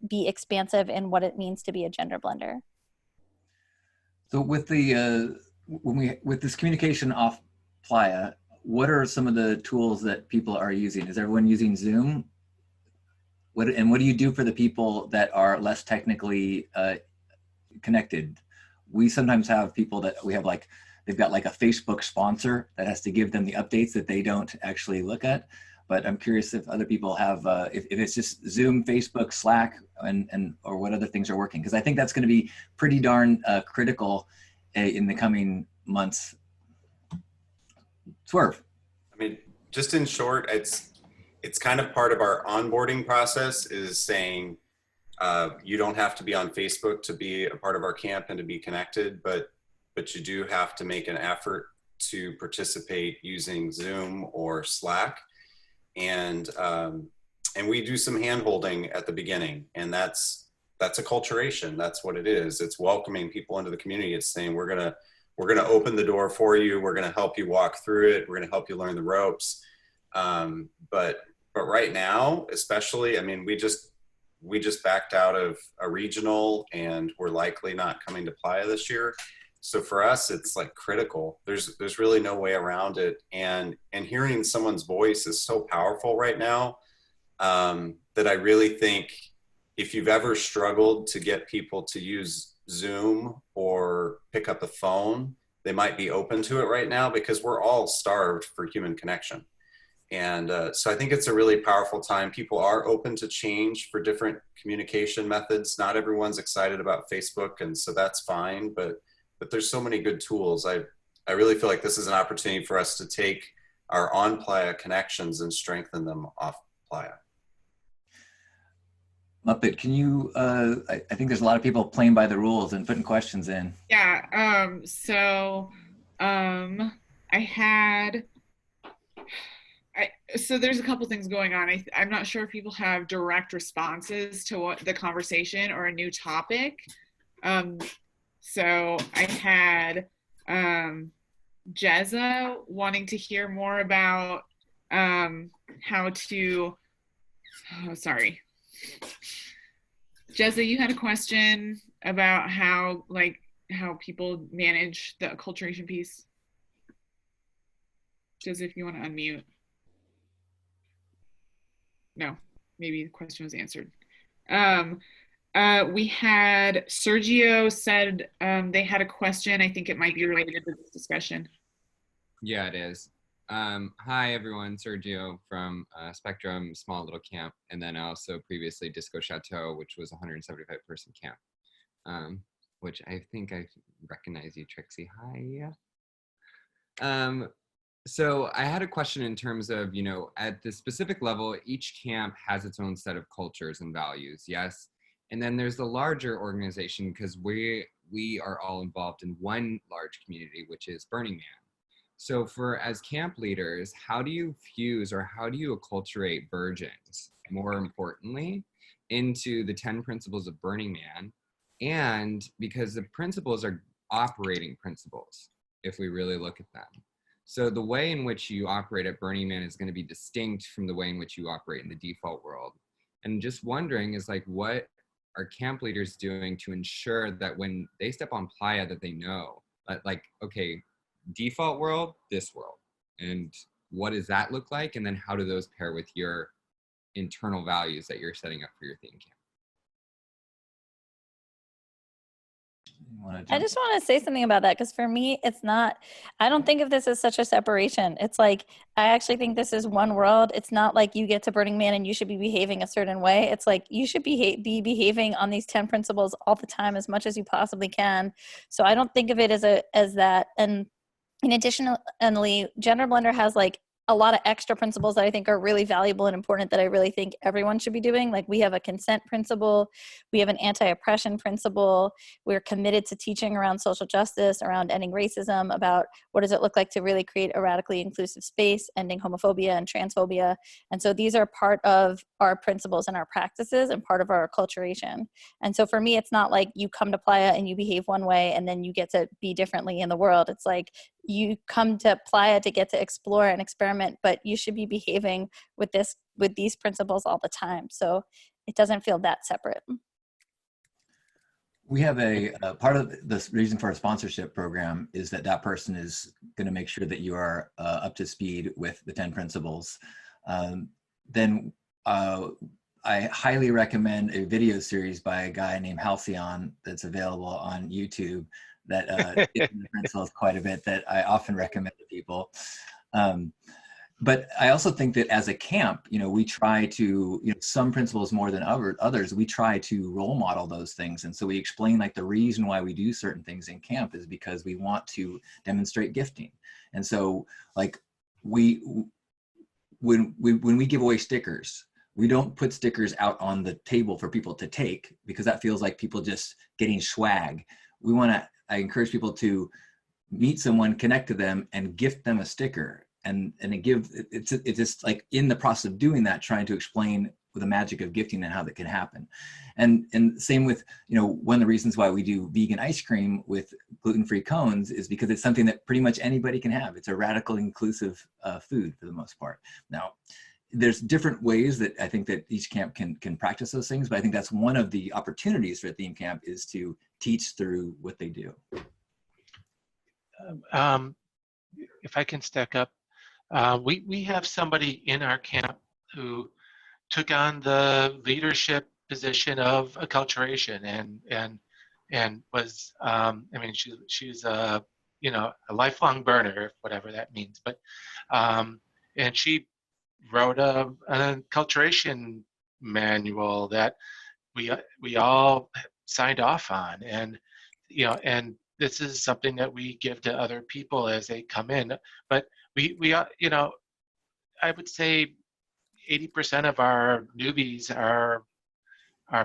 be expansive in what it means to be a gender blender? So with the with this communication off Playa, what are some of the tools that people are using? Is everyone using Zoom? What do you do for the people that are less technically connected? We sometimes have people that we have they've got like a Facebook sponsor that has to give them the updates that they don't actually look at. But I'm curious if other people have, if it's just Zoom, Facebook, Slack, or what other things are working. Because I think that's going to be pretty darn critical in the coming months. Swerve. I mean, just in short, it's kind of part of our onboarding process is saying you don't have to be on Facebook to be a part of our camp and to be connected, but you do have to make an effort to participate using Zoom or Slack. And we do some hand-holding at the beginning, and that's acculturation. That's what it is. It's welcoming people into the community. It's saying we're gonna open the door for you. We're gonna help you walk through it. We're gonna help you learn the ropes. But right now, especially, I mean, we just backed out of a regional, and we're likely not coming to Playa this year. So for us, it's like critical. There's really no way around it. And hearing someone's voice is so powerful right now that I really think if you've ever struggled to get people to use Zoom or pick up the phone, they might be open to it right now, because we're all starved for human connection. And so I think it's a really powerful time. People are open to change for different communication methods. Not everyone's excited about Facebook, and so that's fine, but there's so many good tools. I really feel like this is an opportunity for us to take our on Playa connections and strengthen them off Playa. Muppet, can you, I think there's a lot of people playing by the rules and putting questions in. Yeah, so there's a couple things going on. I'm not sure if people have direct responses to what the conversation or a new topic. So I had Jezza wanting to hear more about how to, sorry. Jezza, you had a question about how people manage the acculturation piece. Jezza, if you want to unmute. No, maybe the question was answered. We had Sergio said they had a question. I think it might be related to this discussion. Yeah, it is. Hi, everyone. Sergio from Spectrum, small little camp. And then also previously Disco Chateau, which was a 175-person camp, which I think I recognize you, Trixie. Hi. So I had a question in terms of, at the specific level, each camp has its own set of cultures and values, yes? And then there's the larger organization, because we are all involved in one large community, which is Burning Man. So as camp leaders, how do you fuse or how do you acculturate virgins, more importantly, into the 10 principles of Burning Man? And because the principles are operating principles, if we really look at them. So the way in which you operate at Burning Man is going to be distinct from the way in which you operate in the default world. And just wondering is like, what are camp leaders doing to ensure that when they step on playa that they know that, like, okay, default world, this world, and what does that look like? And then how do those pair with your internal values that you're setting up for your theme camp? I just want to say something about that, because for me, it's not, I don't think of this as such a separation. It's like, I actually think this is one world. It's not like you get to Burning Man and you should be behaving a certain way. It's like you should be behaving on these 10 principles all the time as much as you possibly can. So I don't think of it as that. And in addition, Gender Blender has like a lot of extra principles that I think are really valuable and important that I really think everyone should be doing. Like, we have a consent principle, we have an anti-oppression principle, we're committed to teaching around social justice, around ending racism, about what does it look like to really create a radically inclusive space, ending homophobia and transphobia. And so these are part of our principles and our practices and part of our acculturation. And so for me, it's not like you come to Playa and you behave one way and then you get to be differently in the world. It's like you come to Playa to get to explore and experiment, but you should be behaving with these principles all the time. So it doesn't feel that separate. We have a part of the reason for our sponsorship program is that person is going to make sure that you are up to speed with the 10 principles. Then I highly recommend a video series by a guy named Halcyon that's available on YouTube that gets into the principles quite a bit, that I often recommend to people. But I also think that as a camp, we try to, some principles more than others, we try to role model those things. And so we explain, like, the reason why we do certain things in camp is because we want to demonstrate gifting. And so, like, when we give away stickers, we don't put stickers out on the table for people to take, because that feels like people just getting swag. I encourage people to meet someone, connect to them, and gift them a sticker. And it's just like, in the process of doing that, trying to explain the magic of gifting and how that can happen. And same with, one of the reasons why we do vegan ice cream with gluten-free cones is because it's something that pretty much anybody can have. It's a radical inclusive food for the most part. Now, there's different ways that I think that each camp can practice those things, but I think that's one of the opportunities for a theme camp, is to teach through what they do. If I can stack up, we have somebody in our camp who took on the leadership position of acculturation and was, she's a lifelong burner, whatever that means, but and she wrote an acculturation manual that we all signed off on, and this is something that we give to other people as they come in. But we I would say 80% of our newbies are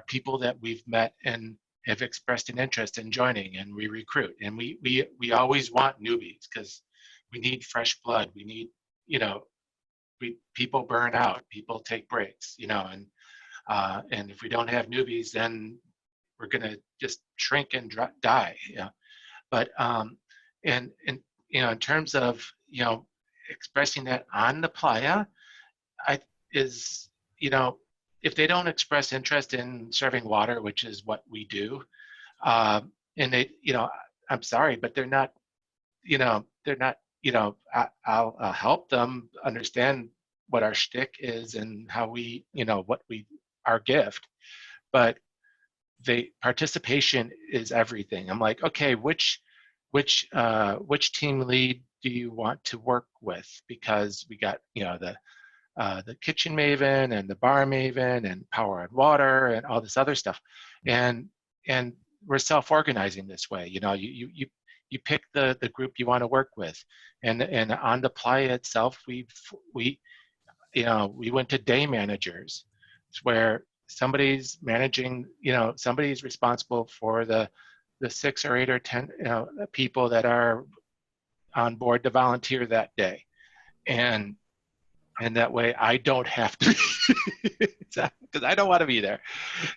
people that we've met and have expressed an interest in joining, and we recruit. And we always want newbies, because we need fresh blood. We need, people burn out, people take breaks, and if we don't have newbies, then we're gonna just shrink and die. But in terms of expressing that on the Playa, if they don't express interest in serving water, which is what we do, and they, I'm sorry, but they're not, I'll help them understand what our shtick is and how we, our gift, but participation is everything. I'm like, okay, which team lead do you want to work with? Because we got, the kitchen maven and the bar maven and power and water and all this other stuff, and we're self-organizing this way. You pick the group you want to work with, and on the Playa itself, we went to day managers, where somebody's managing, somebody's responsible for the 6 or 8 or 10 people that are on board to volunteer that day. And that way I don't have to, because I don't want to be there.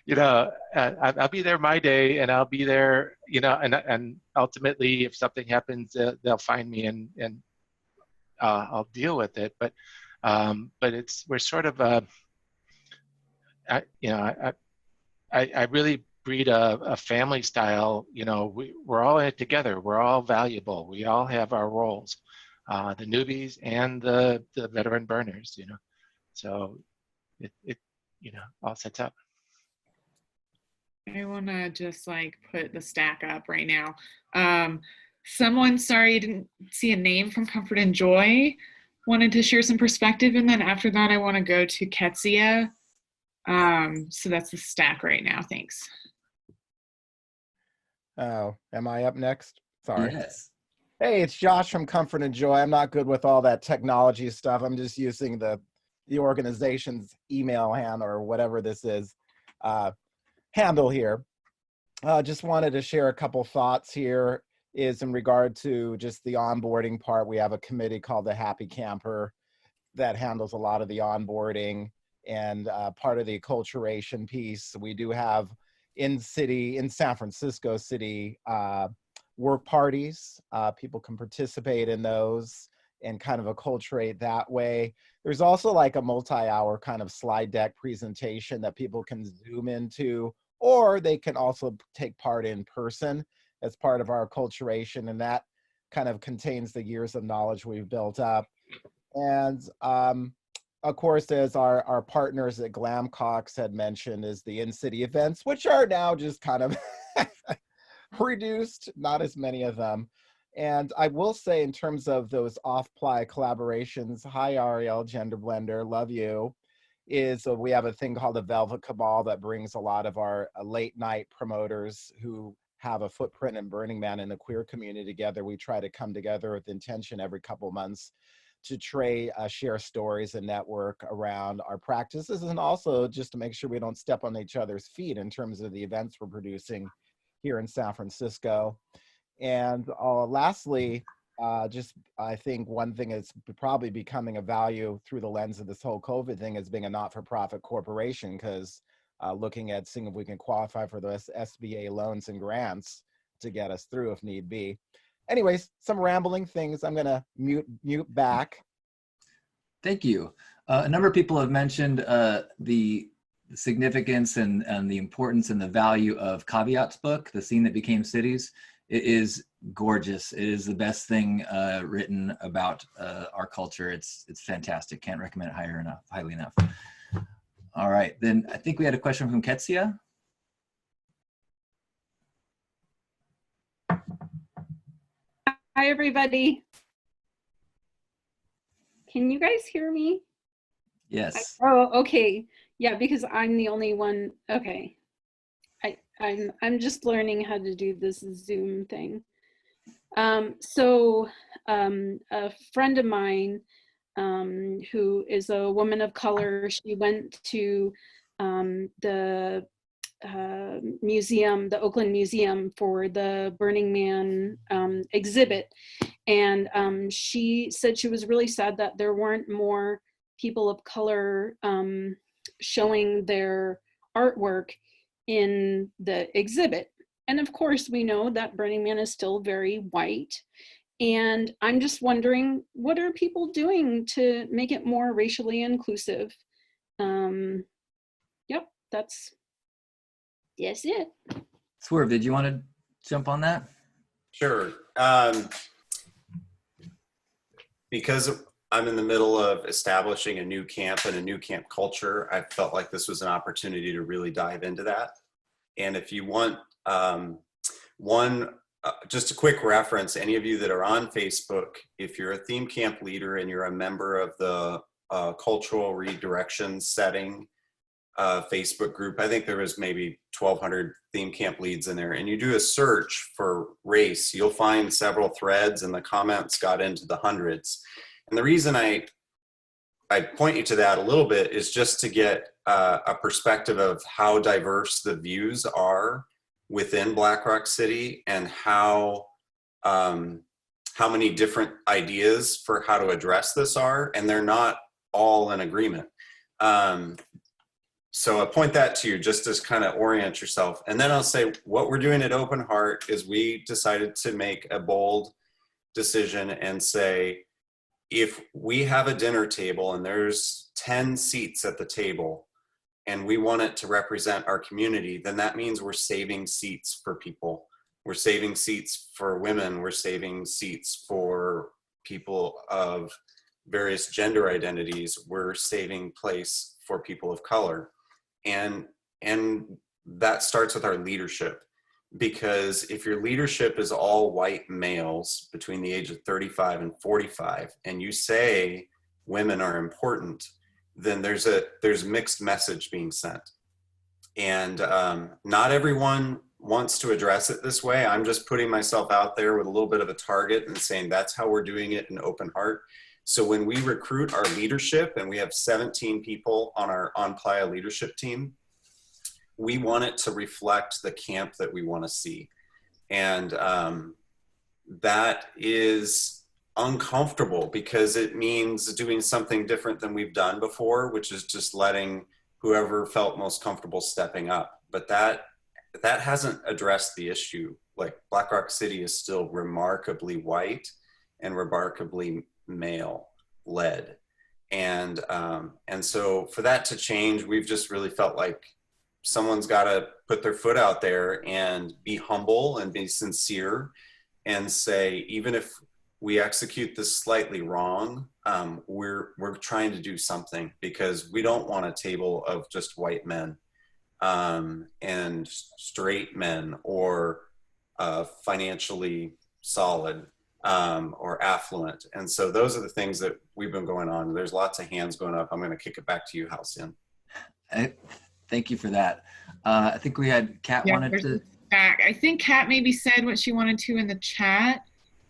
You know, I'll be there my day, and I'll be there, you know, and ultimately if something happens, they'll find me and I'll deal with it. But we're sort of, I really breed a family style. You know, we're all in it together. We're all valuable. We all have our roles, the newbies and the veteran burners, you know. So it you know, all sets up. I want to just like put the stack up right now. Someone, sorry, I didn't see a name from Comfort and Joy, wanted to share some perspective, and then after that I want to go to Ketsia. So that's the stack right now. Thanks. Oh, am I up next? Sorry. Yes. Hey, it's Josh from Comfort and Joy. I'm not good with all that technology stuff. I'm just using the organization's email handle or whatever this is handle here. Just wanted to share a couple thoughts here is in regard to just the onboarding part. We have a committee called the Happy Camper that handles a lot of the onboarding and part of the acculturation piece. We do have in San Francisco city work parties. People can participate in those and kind of acculturate that way. There's also like a multi-hour kind of slide deck presentation that people can zoom into, or they can also take part in person as part of our acculturation, and that kind of contains the years of knowledge we've built up. And of course, as our partners at Glamcocks had mentioned, is the in-city events, which are now just kind of reduced, not as many of them. And I will say in terms of those off-ply collaborations, hi Ariel, Gender Blender, love you, is we have a thing called the Velvet Cabal that brings a lot of our late night promoters who have a footprint in Burning Man and the queer community together. We try to come together with intention every couple months to share stories and network around our practices, and also just to make sure we don't step on each other's feet in terms of the events we're producing here in San Francisco. And lastly, just I think one thing is probably becoming a value through the lens of this whole COVID thing is being a not-for-profit corporation, because looking at seeing if we can qualify for those SBA loans and grants to get us through if need be. Anyways, some rambling things. I'm gonna mute back. Thank you. A number of people have mentioned the significance and the importance and the value of Caveat's book, The Scene That Became Cities. It is gorgeous. It is the best thing written about our culture. It's fantastic. Can't recommend it highly enough. All right, then I think we had a question from Ketsia. Hi, everybody. Can you guys hear me? Yes. Oh, okay. Yeah, because I'm the only one. Okay. I'm just learning how to do this Zoom thing. So a friend of mine who is a woman of color, she went to the museum, the Oakland Museum, for the Burning Man exhibit. And she said she was really sad that there weren't more people of color showing their artwork in the exhibit. And of course, we know that Burning Man is still very white. And I'm just wondering, what are people doing to make it more racially inclusive? Yep, that's it. Swerve, did you want to jump on that? Sure. Because I'm in the middle of establishing a new camp and a new camp culture, I felt like this was an opportunity to really dive into that. And if you want just a quick reference, any of you that are on Facebook, if you're a theme camp leader and you're a member of the cultural redirection setting Facebook group, I think there was maybe 1,200 theme camp leads in there, and you do a search for race, you'll find several threads, and the comments got into the hundreds. And the reason I point you to that a little bit is just to get a perspective of how diverse the views are within Black Rock City, and how how many different ideas for how to address this are, and they're not all in agreement. So I point that to you just to kind of orient yourself. And then I'll say what we're doing at OpenHeart is we decided to make a bold decision and say, if we have a dinner table and there's 10 seats at the table and we want it to represent our community, then that means we're saving seats for people. We're saving seats for women. We're saving seats for people of various gender identities. We're saving place for people of color. And that starts with our leadership, because if your leadership is all white males between the age of 35 and 45, and you say women are important, then there's mixed message being sent. And not everyone wants to address it this way. I'm just putting myself out there with a little bit of a target and saying that's how we're doing it in OpenHeart. So when we recruit our leadership, and we have 17 people on our Playa leadership team, we want it to reflect the camp that we want to see. And that is uncomfortable because it means doing something different than we've done before, which is just letting whoever felt most comfortable stepping up. But that hasn't addressed the issue. Like, Black Rock City is still remarkably white and remarkably male led. And so for that to change, we've just really felt like someone's got to put their foot out there and be humble and be sincere and say, even if we execute this slightly wrong, we're trying to do something, because we don't want a table of just white men and straight men, or financially solid or affluent. And so those are the things that we've been going on. There's lots of hands going up. I'm going to kick it back to you, Halcyon. Thank you for that. I think we had Kat wanted to. Back. I think Kat maybe said what she wanted to in the chat.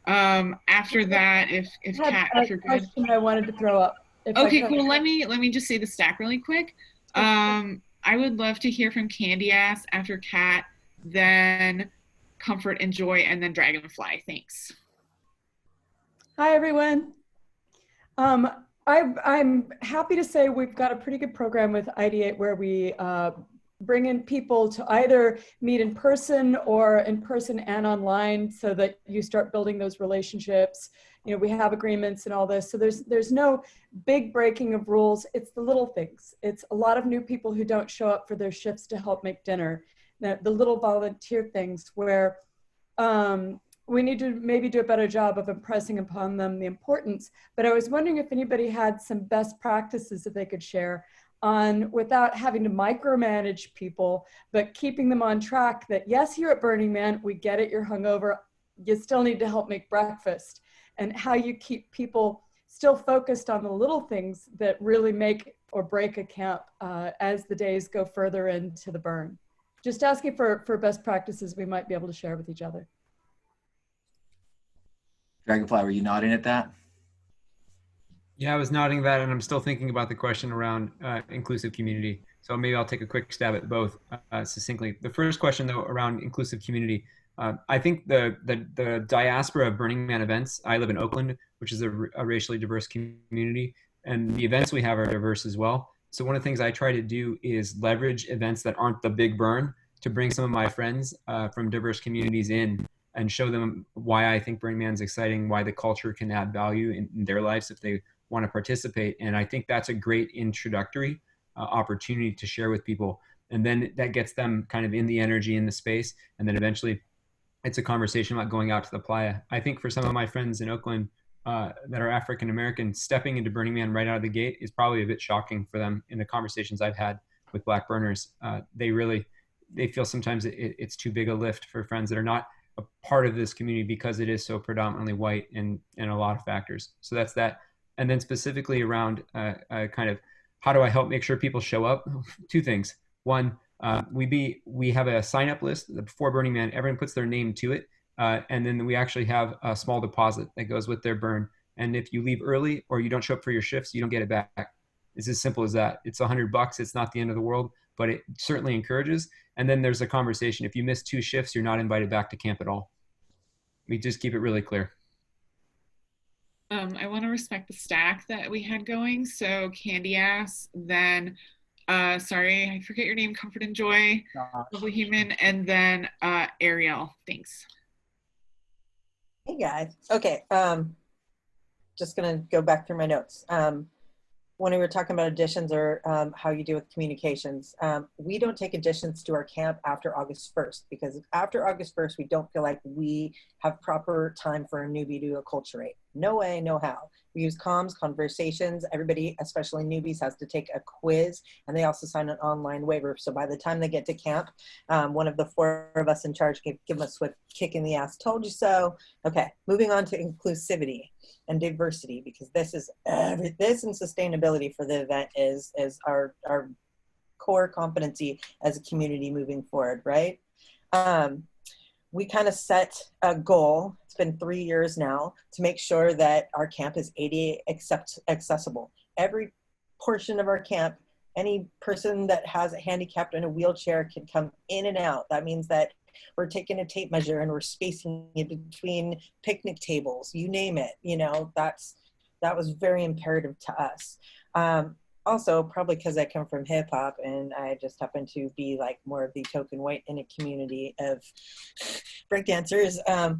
After that, if Kat, if you're good. Question I wanted to throw up. Okay, cool. Let me just say the stack really quick. I would love to hear from Candyass after Kat, then Comfort and Joy, and then Dragonfly. Thanks. Hi, everyone. I'm happy to say we've got a pretty good program with Ideate, where we bring in people to either meet in person and online, so that you start building those relationships. You know, we have agreements and all this. So there's no big breaking of rules. It's the little things. It's a lot of new people who don't show up for their shifts to help make dinner. The little volunteer things where we need to maybe do a better job of impressing upon them the importance. But I was wondering if anybody had some best practices that they could share on, without having to micromanage people, but keeping them on track that, yes, here at Burning Man, we get it, you're hungover, you still need to help make breakfast, and how you keep people still focused on the little things that really make or break a camp as the days go further into the burn. Just asking for best practices we might be able to share with each other. Dragonfly, were you nodding at that? Yeah, I was nodding that, and I'm still thinking about the question around inclusive community. So maybe I'll take a quick stab at both succinctly. The first question, though, around inclusive community, I think the diaspora of Burning Man events, I live in Oakland, which is a racially diverse community, and the events we have are diverse as well. So one of the things I try to do is leverage events that aren't the big burn to bring some of my friends from diverse communities in and show them why I think Burning Man's exciting, why the culture can add value in their lives if they want to participate. And I think that's a great introductory opportunity to share with people. And then that gets them kind of in the energy, in the space. And then eventually it's a conversation about going out to the playa. I think for some of my friends in Oakland that are African-American, stepping into Burning Man right out of the gate is probably a bit shocking for them. In the conversations I've had with Black burners, they feel sometimes it's too big a lift for friends that are not a part of this community, because it is so predominantly white in a lot of factors. So that's that. And then specifically around kind of how do I help make sure people show up? Two things. One, we have a sign up list before Burning Man. Everyone puts their name to it. And then we actually have a small deposit that goes with their burn. And if you leave early or you don't show up for your shifts, you don't get it back. It's as simple as that. It's $100. It's not the end of the world, but it certainly encourages. And then there's a conversation. If you miss 2 shifts, you're not invited back to camp at all. We just keep it really clear. I want to respect the stack that we had going. So Candyass, then, sorry, I forget your name, Comfort and Joy, Lovely Human, and then Ariel. Thanks. Hey guys. Okay. Just gonna go back through my notes. When we were talking about additions or how you do with communications, we don't take additions to our camp after August 1st, because after August 1st, we don't feel like we have proper time for a newbie to acculturate. No way, no how. We use comms, conversations. Everybody, especially newbies, has to take a quiz, and they also sign an online waiver. So by the time they get to camp, one of the 4 of us in charge give them a swift kick in the ass. Told you so. Okay, moving on to inclusivity and diversity, because this is this and sustainability for the event is our core competency as a community moving forward, right? We kind of set a goal, it's been 3 years now, to make sure that our camp is ADA accessible. Every portion of our camp, any person that has a handicap in a wheelchair can come in and out. That means that we're taking a tape measure and we're spacing it between picnic tables, you name it. You know, that was very imperative to us. Also, probably because I come from hip hop and I just happen to be like more of the token white in a community of breakdancers,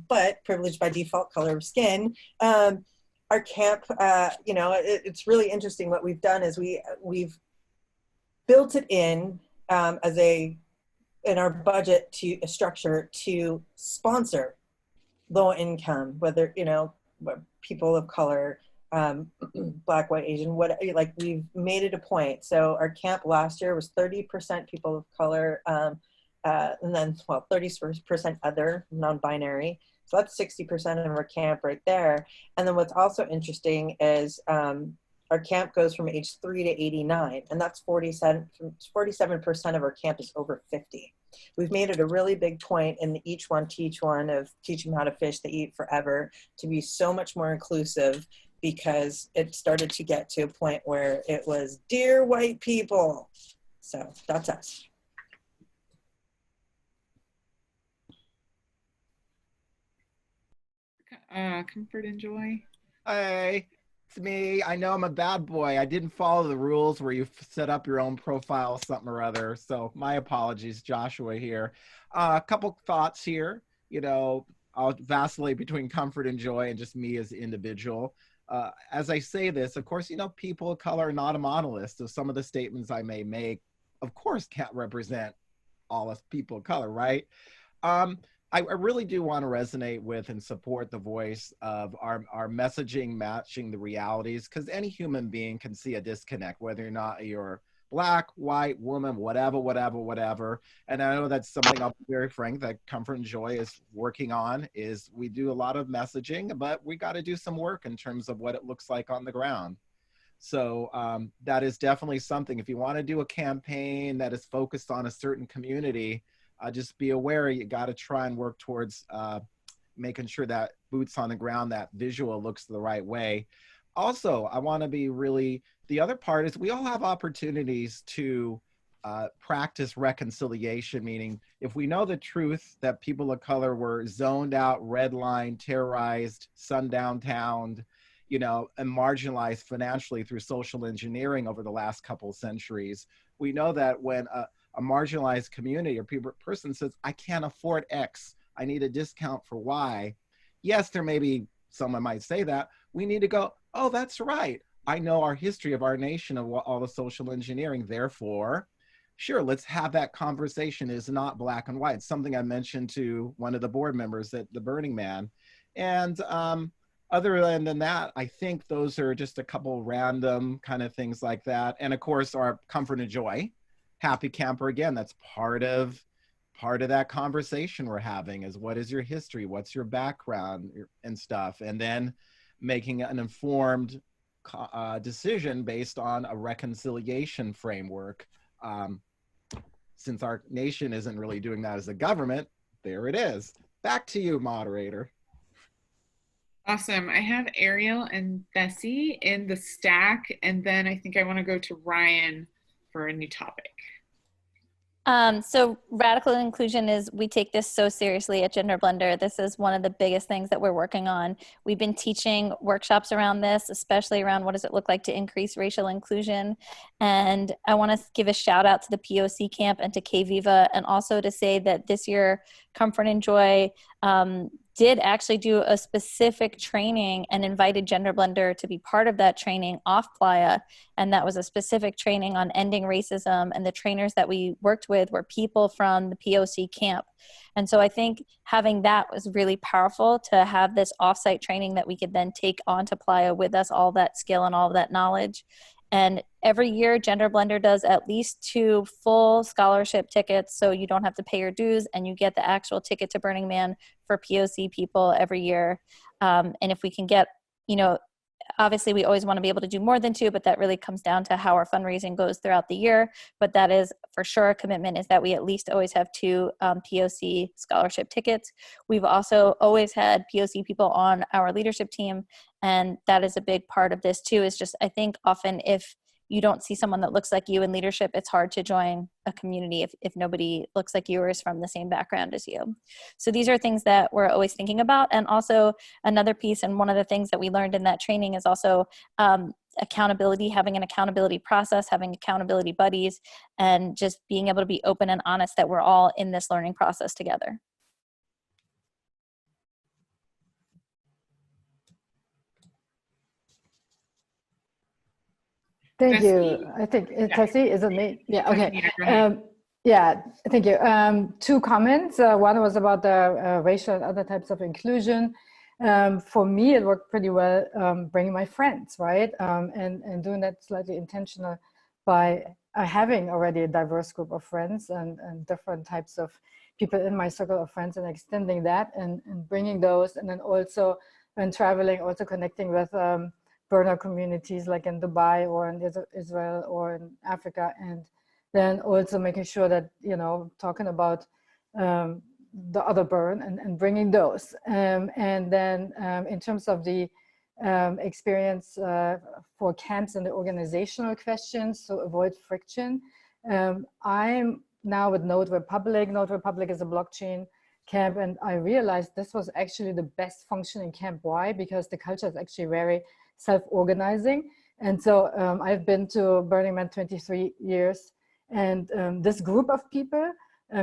but privileged by default color of skin. Our camp, you know, it's really interesting. What we've done is we've built it in in our budget to a structure to sponsor low income, whether, you know, people of color, Black, white, Asian, what, like, we've made it a point. So our camp last year was 30% people of color, and then, well, 30% other, non-binary. So that's 60% of our camp right there. And then what's also interesting is our camp goes from age 3 to 89, and that's 47% of our camp is over 50. We've made it a really big point in the each one teach one of teach them how to fish, they eat forever, to be so much more inclusive, because it started to get to a point where it was dear white people. So that's us. Comfort and Joy. Hey, it's me. I know I'm a bad boy. I didn't follow the rules where you set up your own profile, something or other. So my apologies, Joshua here. A couple thoughts here. You know, I'll vacillate between Comfort and Joy and just me as an individual. As I say this, of course, you know, people of color are not a monolith. So some of the statements I may make, of course, can't represent all of people of color, right? I really do want to resonate with and support the voice of our messaging matching the realities, because any human being can see a disconnect, whether or not you're Black, white, woman, whatever. And I know that's something, I'll be very frank, that Comfort and Joy is working on, is we do a lot of messaging, but we got to do some work in terms of what it looks like on the ground. So that is definitely something. If you want to do a campaign that is focused on a certain community, just be aware you got to try and work towards making sure that boots on the ground, that visual looks the right way. Also, I want to be really, the other part is we all have opportunities to practice reconciliation, meaning if we know the truth that people of color were zoned out, redlined, terrorized, sundown towned, you know, and marginalized financially through social engineering over the last couple of centuries, we know that when a marginalized community or person says, I can't afford X, I need a discount for Y. Yes, there may be, someone might say that. We need to go, oh, that's right. I know our history of our nation of all the social engineering. Therefore, sure, let's have that conversation. Is not black and white. It's something I mentioned to one of the board members at the Burning Man. And other than that, I think those are just a couple random kind of things like that. And of course, our Comfort and Joy. Happy camper, again, that's part of that conversation we're having, is what is your history, what's your background and stuff, and then making an informed decision based on a reconciliation framework. Since our nation isn't really doing that as a government, there it is. Back to you, moderator. Awesome. I have Ariel and Bessie in the stack, and then I think I want to go to Ryan for a new topic. So radical inclusion is, we take this so seriously at Gender Blender. This is one of the biggest things that we're working on. We've been teaching workshops around this, especially around what does it look like to increase racial inclusion. And I want to give a shout out to the POC camp and to K-Viva, and also to say that this year Comfort and Joy did actually do a specific training and invited Gender Blender to be part of that training off Playa. And that was a specific training on ending racism. And the trainers that we worked with were people from the POC camp. And so I think having that was really powerful, to have this offsite training that we could then take onto Playa with us, all that skill and all of that knowledge. And every year, Gender Blender does at least 2 full scholarship tickets, so you don't have to pay your dues, and you get the actual ticket to Burning Man for POC people every year. And if we can get, you know, obviously we always want to be able to do more than 2, but that really comes down to how our fundraising goes throughout the year. But that is for sure a commitment, is that we at least always have 2 POC scholarship tickets. We've also always had POC people on our leadership team, and that is a big part of this too, is just, I think often if you don't see someone that looks like you in leadership, it's hard to join a community if nobody looks like you or is from the same background as you. So these are things that we're always thinking about. And also another piece, and one of the things that we learned in that training, is also accountability, having an accountability process, having accountability buddies, and just being able to be open and honest that we're all in this learning process together. Thank you. I think Tessie, is it me? Yeah, okay. Yeah, thank you. 2 comments. One was about the racial and other types of inclusion. For me, it worked pretty well bringing my friends, right? And doing that slightly intentional by having already a diverse group of friends and different types of people in my circle of friends, and extending that and bringing those. And then also when traveling, also connecting with burner communities like in Dubai or in Israel or in Africa, and then also making sure that, you know, talking about the other burn and bringing those. And then in terms of the experience for camps and the organizational questions, so avoid friction. I'm now with Node Republic. Node Republic is a blockchain camp, and I realized this was actually the best functioning camp. Why? Because the culture is actually very self-organizing. And so I've been to Burning Man 23 years, and this group of people,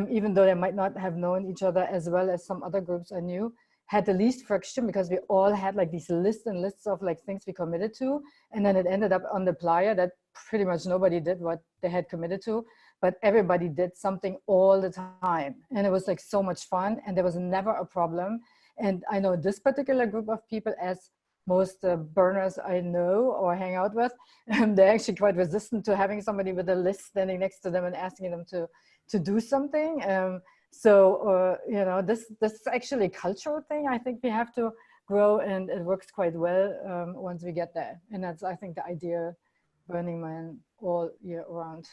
even though they might not have known each other as well as some other groups I knew, had the least friction, because we all had like these lists and lists of like things we committed to. And then it ended up on the Playa that pretty much nobody did what they had committed to, but everybody did something all the time. And it was like so much fun, and there was never a problem. And I know this particular group of people, as most burners I know or hang out with, they're actually quite resistant to having somebody with a list standing next to them and asking them to do something. So you know, this is actually a cultural thing. I think we have to grow, and it works quite well once we get there. And that's, I think, the ideal Burning Man all year round.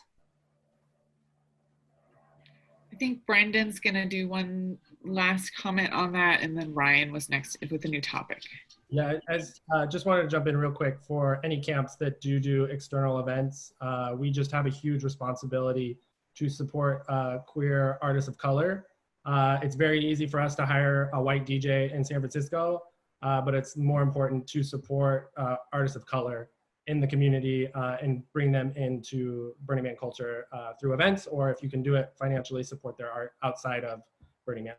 I think Brendan's gonna do one last comment on that, and then Ryan was next with a new topic. Yeah, just wanted to jump in real quick for any camps that do external events. We just have a huge responsibility to support queer artists of color. It's very easy for us to hire a white DJ in San Francisco, but it's more important to support artists of color in the community and bring them into Burning Man culture through events, or if you can do it financially, support their art outside of Burning Man.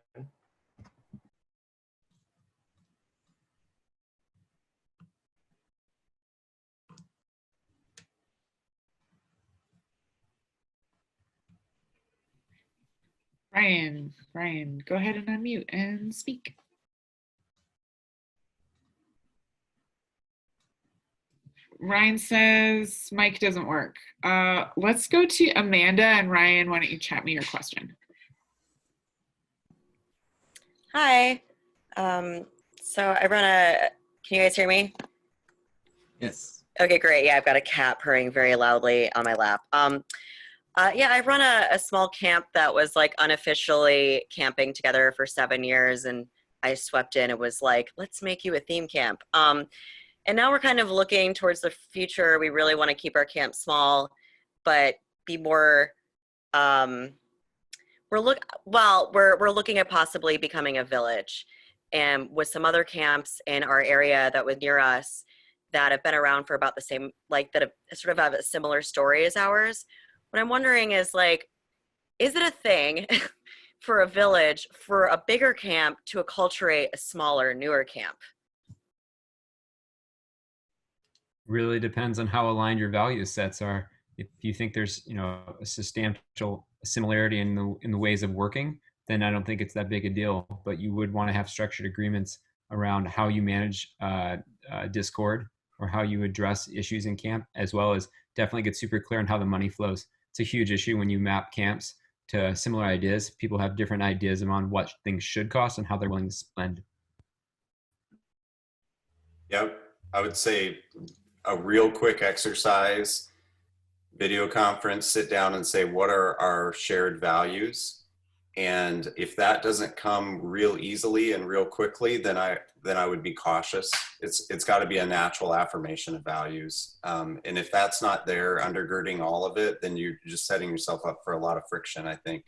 Ryan, go ahead and unmute and speak. Ryan says mic doesn't work. Let's go to Amanda, and Ryan, why don't you chat me your question? Hi. So I run a, can you guys hear me? Yes. Okay, great. Yeah, I've got a cat purring very loudly on my lap. Yeah, I run a small camp that was like unofficially camping together for 7 years, and I swept in. It was like, let's make you a theme camp. And now we're kind of looking towards the future. We really want to keep our camp small, but be more we're looking at possibly becoming a village, and with some other camps in our area that was near us that have been around for about the same, like that have sort of have a similar story as ours. What I'm wondering is like, is it a thing for a village, for a bigger camp to acculturate a smaller, newer camp? Really depends on how aligned your value sets are. If you think there's, you know, a substantial similarity in the ways of working, then I don't think it's that big a deal. But you would want to have structured agreements around how you manage Discord or how you address issues in camp, as well as definitely get super clear on how the money flows. It's a huge issue when you map camps to similar ideas. People have different ideas around what things should cost and how they're willing to spend. Yep, I would say a real quick exercise, video conference, sit down and say, what are our shared values? And if that doesn't come real easily and real quickly, then I would be cautious. It's got to be a natural affirmation of values. And if that's not there undergirding all of it, then you're just setting yourself up for a lot of friction, I think.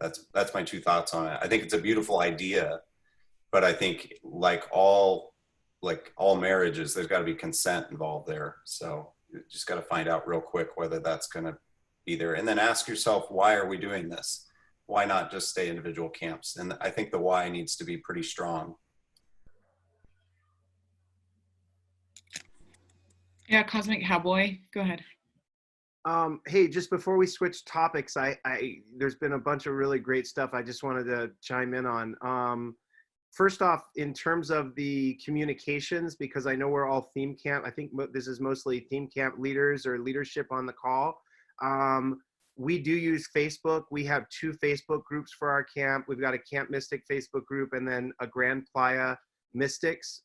That's my 2 thoughts on it. I think it's a beautiful idea, but I think like all marriages, there's got to be consent involved there. So you just got to find out real quick whether that's going to be there. And then ask yourself, why are we doing this? Why not just stay individual camps? And I think the why needs to be pretty strong. Yeah, Cosmic Cowboy, go ahead. Hey, just before we switch topics, there's been a bunch of really great stuff I just wanted to chime in on. First off, in terms of the communications, because I know we're all theme camp, I think this is mostly theme camp leaders or leadership on the call. We do use Facebook. We have 2 Facebook groups for our camp. We've got a Camp Mystic Facebook group and then a Grand Playa Mystics.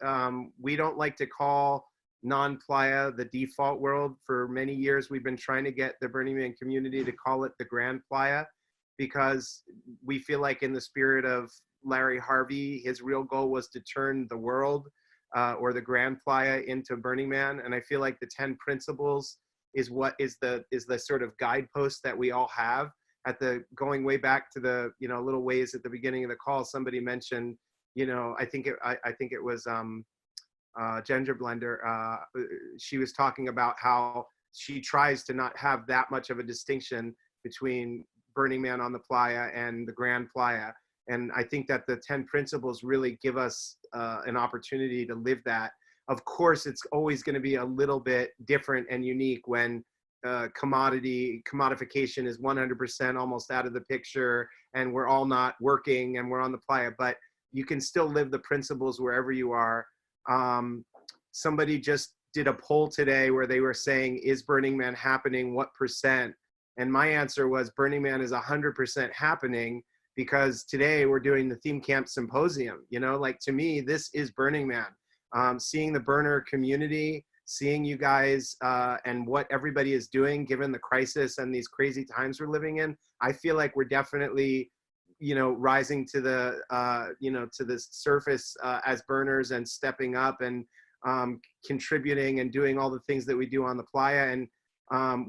We don't like to call non-Playa the default world. For many years, we've been trying to get the Burning Man community to call it the Grand Playa, because we feel like in the spirit of Larry Harvey, his real goal was to turn the world or the Grand Playa into Burning Man. And I feel like the 10 principles is what is the sort of guidepost that we all have. Going way back to the, you know, little ways at the beginning of the call, somebody mentioned, you know, I think it was Ginger Blender. She was talking about how she tries to not have that much of a distinction between Burning Man on the Playa and the Grand Playa. And I think that the 10 principles really give us an opportunity to live that. Of course, it's always going to be a little bit different and unique when commodification is 100% almost out of the picture and we're all not working and we're on the playa, but you can still live the principles wherever you are. Somebody just did a poll today where they were saying, is Burning Man happening? What percent? And my answer was Burning Man is 100% happening, because today we're doing the Theme Camp Symposium. You know, like, to me, this is Burning Man. Seeing the burner community, seeing you guys and what everybody is doing given the crisis and these crazy times we're living in, I feel like we're definitely, you know, rising to the, you know, to the surface as burners and stepping up and contributing and doing all the things that we do on the playa. And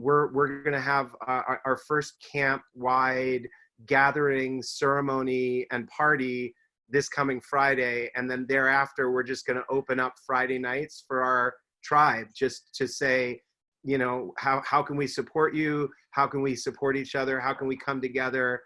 we're going to have our first camp-wide gathering, ceremony, and party this coming Friday. And then thereafter, we're just going to open up Friday nights for our tribe, just to say, you know, how can we support you? How can we support each other? How can we come together?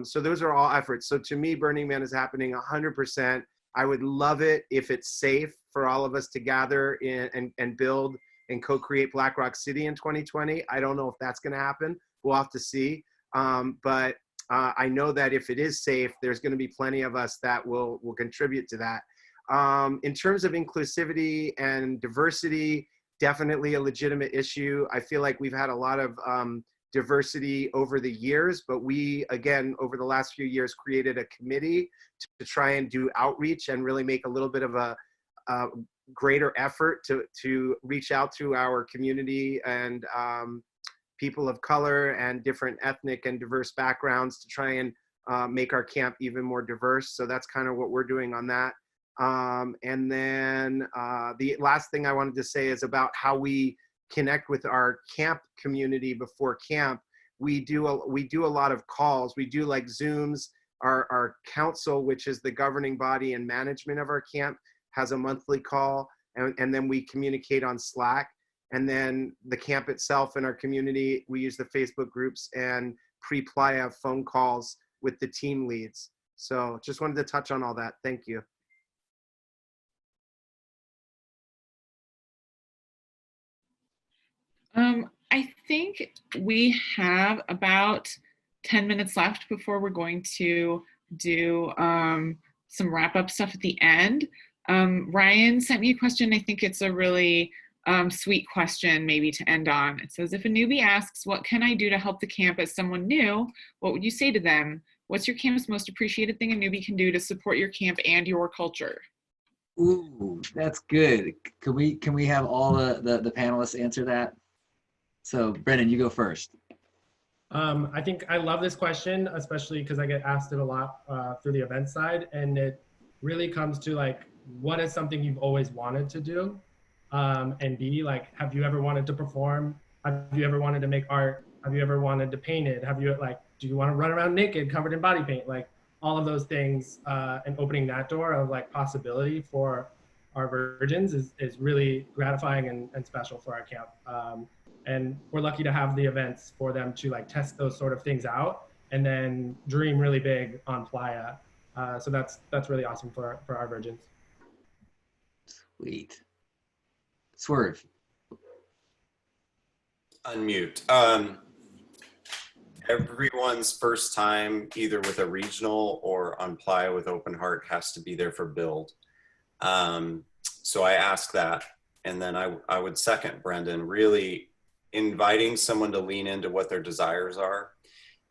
So those are all efforts. So to me, Burning Man is happening 100%. I would love it if it's safe for all of us to gather in and build and co-create Black Rock City in 2020. I don't know if that's going to happen. We'll have to see. But I know that if it is safe, there's going to be plenty of us that will contribute to that. In terms of inclusivity and diversity, definitely a legitimate issue. I feel like we've had a lot of diversity over the years, but we, again, over the last few years, created a committee to try and do outreach and really make a little bit of a greater effort to reach out to our community and people of color and different ethnic and diverse backgrounds to try and make our camp even more diverse. So that's kind of what we're doing on that. And then the last thing I wanted to say is about how we connect with our camp community before camp. we do a lot of calls. We do like Zooms. Our council, which is the governing body and management of our camp, has a monthly call, and then we communicate on Slack. And then the camp itself and our community, we use the Facebook groups and pre-playa phone calls with the team leads. So just wanted to touch on all that. Thank you. I think we have about 10 minutes left before we're going to do some wrap-up stuff at the end. Ryan sent me a question. I think it's a really sweet question maybe to end on. It says, if a newbie asks, what can I do to help the camp as someone new? What would you say to them? What's your camp's most appreciated thing a newbie can do to support your camp and your culture? Ooh, that's good. Can we have all the panelists answer that? So Brenden, you go first. I think I love this question, especially because I get asked it a lot through the event side, and it really comes to like, what is something you've always wanted to do? And B, like, have you ever wanted to perform? Have you ever wanted to make art? Have you ever wanted to paint it? Have you do you want to run around naked, covered in body paint? Like all of those things, and opening that door of like possibility for our virgins is really gratifying and special for our camp. And we're lucky to have the events for them to like test those sort of things out and then dream really big on Playa. So that's really awesome for our virgins. Sweet. Swerve. Unmute. Everyone's first time either with a regional or on Playa with OpenHeart has to be there for build. So I ask that, and then I would second Brenden, really inviting someone to lean into what their desires are.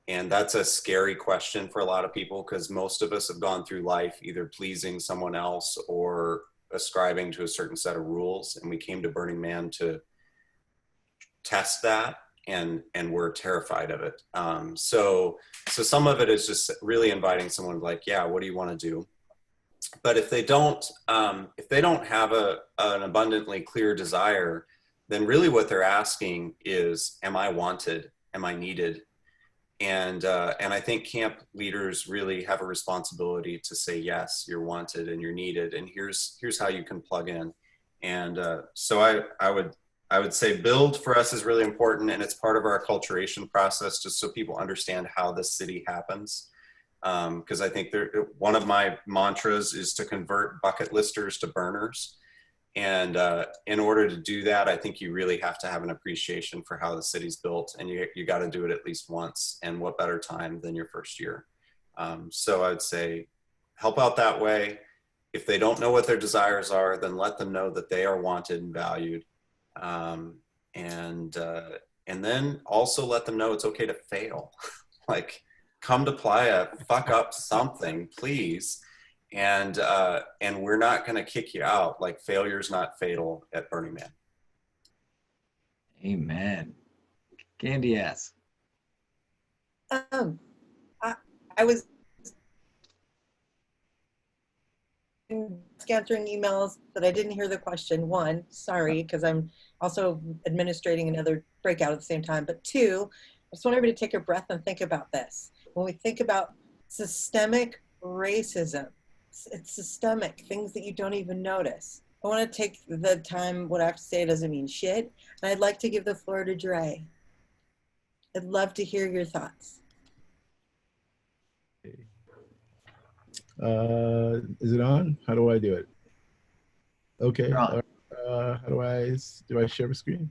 And that's a scary question for a lot of people, because most of us have gone through life either pleasing someone else or ascribing to a certain set of rules. And we came to Burning Man to test that, and we're terrified of it. So some of it is just really inviting someone like, yeah, what do you want to do? But if they don't have an abundantly clear desire, then really what they're asking is, am I wanted? Am I needed? And I think camp leaders really have a responsibility to say, yes, you're wanted and you're needed, and here's how you can plug in. And so I would say build for us is really important, and it's part of our acculturation process, just so people understand how this city happens. Because I think one of my mantras is to convert bucket listers to burners. And in order to do that, I think you really have to have an appreciation for how the city's built, and you got to do it at least once. And what better time than your first year? So I'd say help out that way. If they don't know what their desires are, then let them know that they are wanted and valued. And then also let them know it's okay to fail. Like, come to Playa, fuck up something, please. And we're not going to kick you out. Like, failure's not fatal at Burning Man. Amen. Candyass. I was answering emails, but I didn't hear the question. One, sorry, because I'm also administrating another breakout at the same time. But two, I just want everybody to take a breath and think about this. When we think about systemic racism, it's systemic, things that you don't even notice. I want to take the time, what I have to say doesn't mean shit. And I'd like to give the floor to Dre. I'd love to hear your thoughts. Is it on? How do I do it? Okay. How do I share the screen?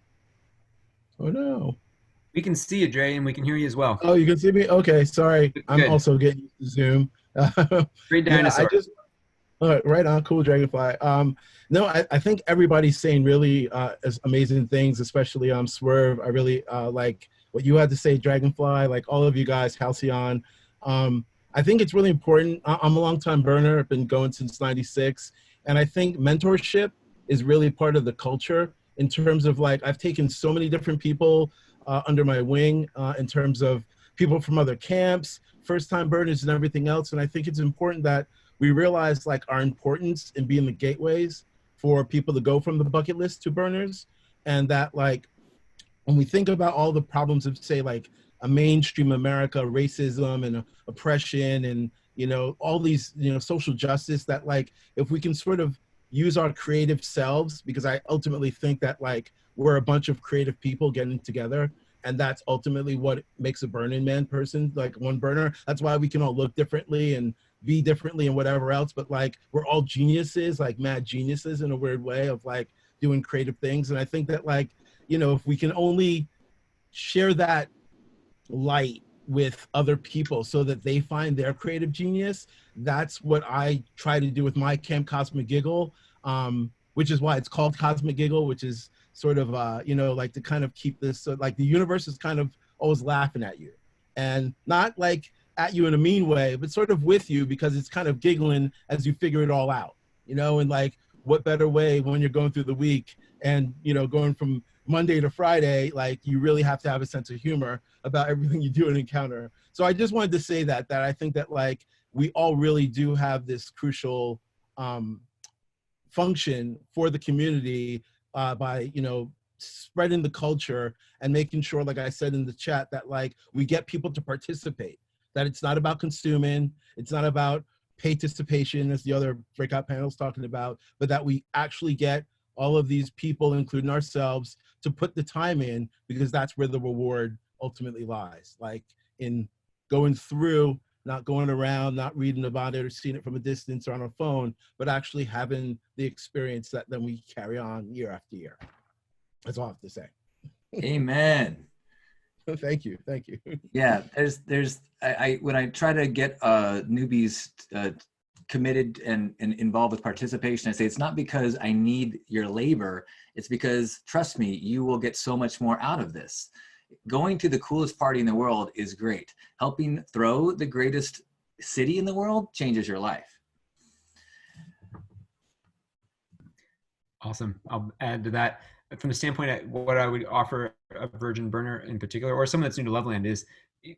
Oh no. We can see you, Dre, and we can hear you as well. Oh, you can see me? Okay, sorry. I'm also getting used to Zoom. Great dinosaur. Right on, cool Dragonfly. No, I think everybody's saying really amazing things, especially Swerve. I really like what you had to say, Dragonfly, like all of you guys, Halcyon. I think it's really important. I'm a longtime burner. I've been going since '96. And I think mentorship is really part of the culture in terms of like, I've taken so many different people under my wing in terms of people from other camps, first-time burners and everything else. And I think it's important that we realize like our importance in being the gateways for people to go from the bucket list to burners. And that like, when we think about all the problems of say like a mainstream America, racism and oppression and, you know, all these, you know, social justice that like, if we can sort of use our creative selves, because I ultimately think that like we're a bunch of creative people getting together, and that's ultimately what makes a Burning Man person, like one burner. That's why we can all look differently and be differently and whatever else, but like we're all geniuses, like mad geniuses in a weird way of like doing creative things. And I think that like, you know, if we can only share that light with other people so that they find their creative genius, that's what I try to do with my Camp Cosmic Giggle, which is why it's called Cosmic Giggle, which is sort of, you know, like to kind of keep this, like the universe is kind of always laughing at you, and not like at you in a mean way, but sort of with you, because it's kind of giggling as you figure it all out, you know. And like, what better way when you're going through the week and, you know, going from Monday to Friday, like you really have to have a sense of humor about everything you do and encounter. So I just wanted to say that I think that like we all really do have this crucial function for the community by, you know, spreading the culture and making sure, like I said in the chat, that like we get people to participate, that it's not about consuming, it's not about participation as the other breakout panels talking about, but that we actually get all of these people, including ourselves, to put the time in, because that's where the reward ultimately lies. Like in going through, not going around, not reading about it or seeing it from a distance or on a phone, but actually having the experience that then we carry on year after year. That's all I have to say. Amen. Thank you, thank you. Yeah, when I try to get newbies committed and involved with participation, I say it's not because I need your labor, it's because, trust me, you will get so much more out of this. Going to the coolest party in the world is great. Helping throw the greatest city in the world changes your life. Awesome. I'll add to that. From the standpoint of what I would offer a virgin burner in particular, or someone that's new to LoveLand, is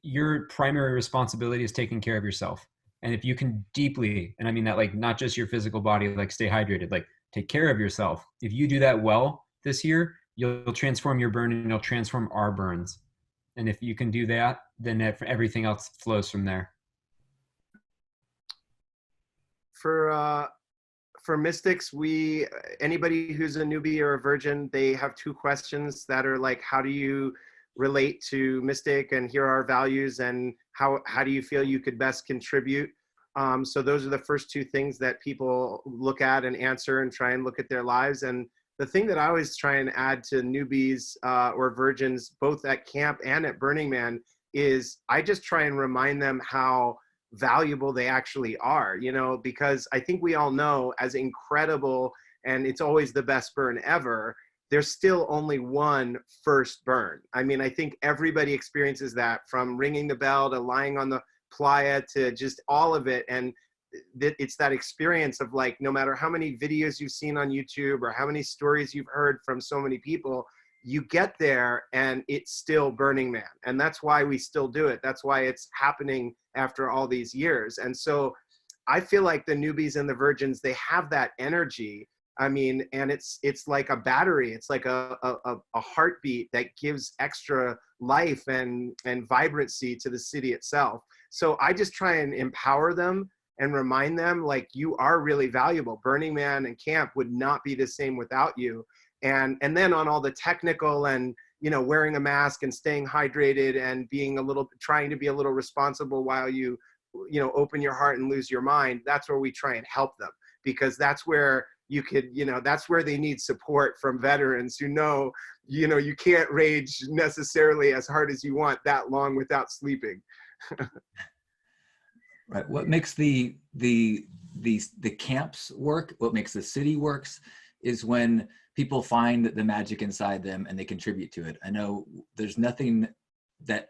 your primary responsibility is taking care of yourself. And if you can deeply, and I mean that like not just your physical body, like stay hydrated, like take care of yourself. If you do that well this year, you'll transform your burn and you'll transform our burns. And if you can do that, then everything else flows from there. For mystics, anybody who's a newbie or a virgin, they have two questions that are like, how do you relate to mystic, and here are our values, and how do you feel you could best contribute? So those are the first two things that people look at and answer and try and look at their lives. And the thing that I always try and add to newbies or virgins, both at camp and at Burning Man, is I just try and remind them how valuable they actually are, you know, because I think we all know, as incredible, and it's always the best burn ever, there's still only one first burn. I mean, I think everybody experiences that, from ringing the bell to lying on the playa to just all of it. And it's that experience of like, no matter how many videos you've seen on YouTube or how many stories you've heard from so many people, you get there and it's still Burning Man. And that's why we still do it. That's why it's happening after all these years. And so I feel like the newbies and the virgins, they have that energy. I mean, and it's like a battery. It's like a heartbeat that gives extra life and vibrancy to the city itself. So I just try and empower them and remind them, like, you are really valuable. Burning Man and camp would not be the same without you. And then on all the technical and, you know, wearing a mask and staying hydrated and trying to be a little responsible while you know, open your heart and lose your mind, that's where we try and help them, because that's where you could, you know, that's where they need support from veterans who know, you know, you can't rage necessarily as hard as you want that long without sleeping. Right. What makes the camps work, what makes the city works, is when people find the magic inside them and they contribute to it. I know there's nothing that,